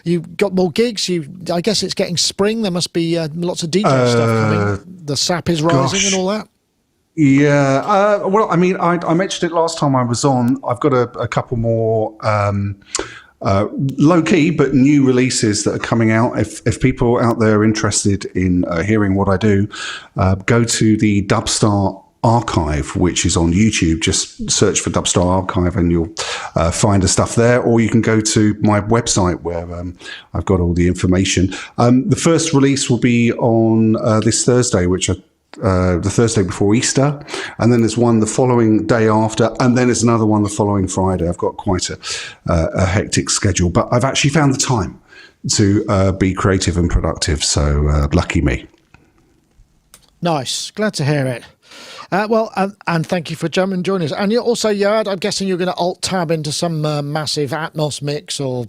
You got more gigs? I guess it's getting spring. There must be lots of DJ stuff coming. The sap is rising and all that. Yeah, well, I mean, I mentioned it last time I was on. I've got a couple more low-key but new releases that are coming out. If people out there are interested in hearing what I do, go to the Dubstar Archive, which is on YouTube. Just search for Dubstar Archive and you'll find the stuff there, or you can go to my website where I've got all the information. The first release will be on this Thursday, which the Thursday before Easter, and then there's one the following day after, and then there's another one the following Friday. I've got quite a hectic schedule, but I've actually found the time to be creative and productive, so lucky me. Nice, glad to hear it. Well, and thank you for joining us. And you're also, Yoad, I'm guessing you're going to alt-tab into some massive Atmos mix or,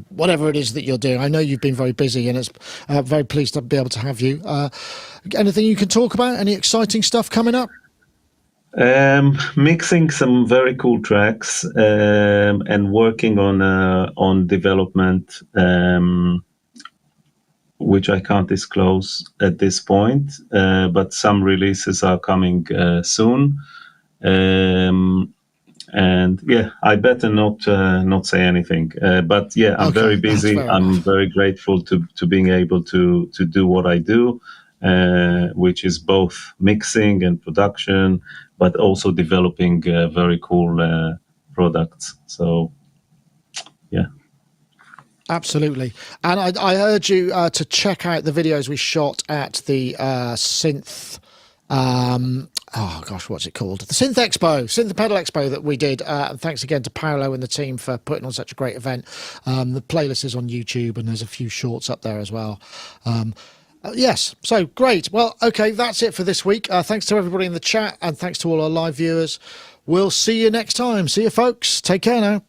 whatever it is that you're doing. I know you've been very busy, and it's very pleased to be able to have you. Anything you can talk about? Any exciting stuff coming up? Mixing some very cool tracks and working on development, which I can't disclose at this point, but some releases are coming soon. And yeah, I better not say anything. But yeah, I'm very busy. I'm very grateful to being able to do what I do, which is both mixing and production, but also developing very cool products. So yeah. Absolutely. And I urge you to check out the videos we shot at the Synth... what's it called? The Synth Pedal Expo that we did. And thanks again to Paolo and the team for putting on such a great event. The playlist is on YouTube, and there's a few shorts up there as well. Yes, so great. Well, okay, that's it for this week. Thanks to everybody in the chat, and thanks to all our live viewers. We'll see you next time. See you, folks. Take care now.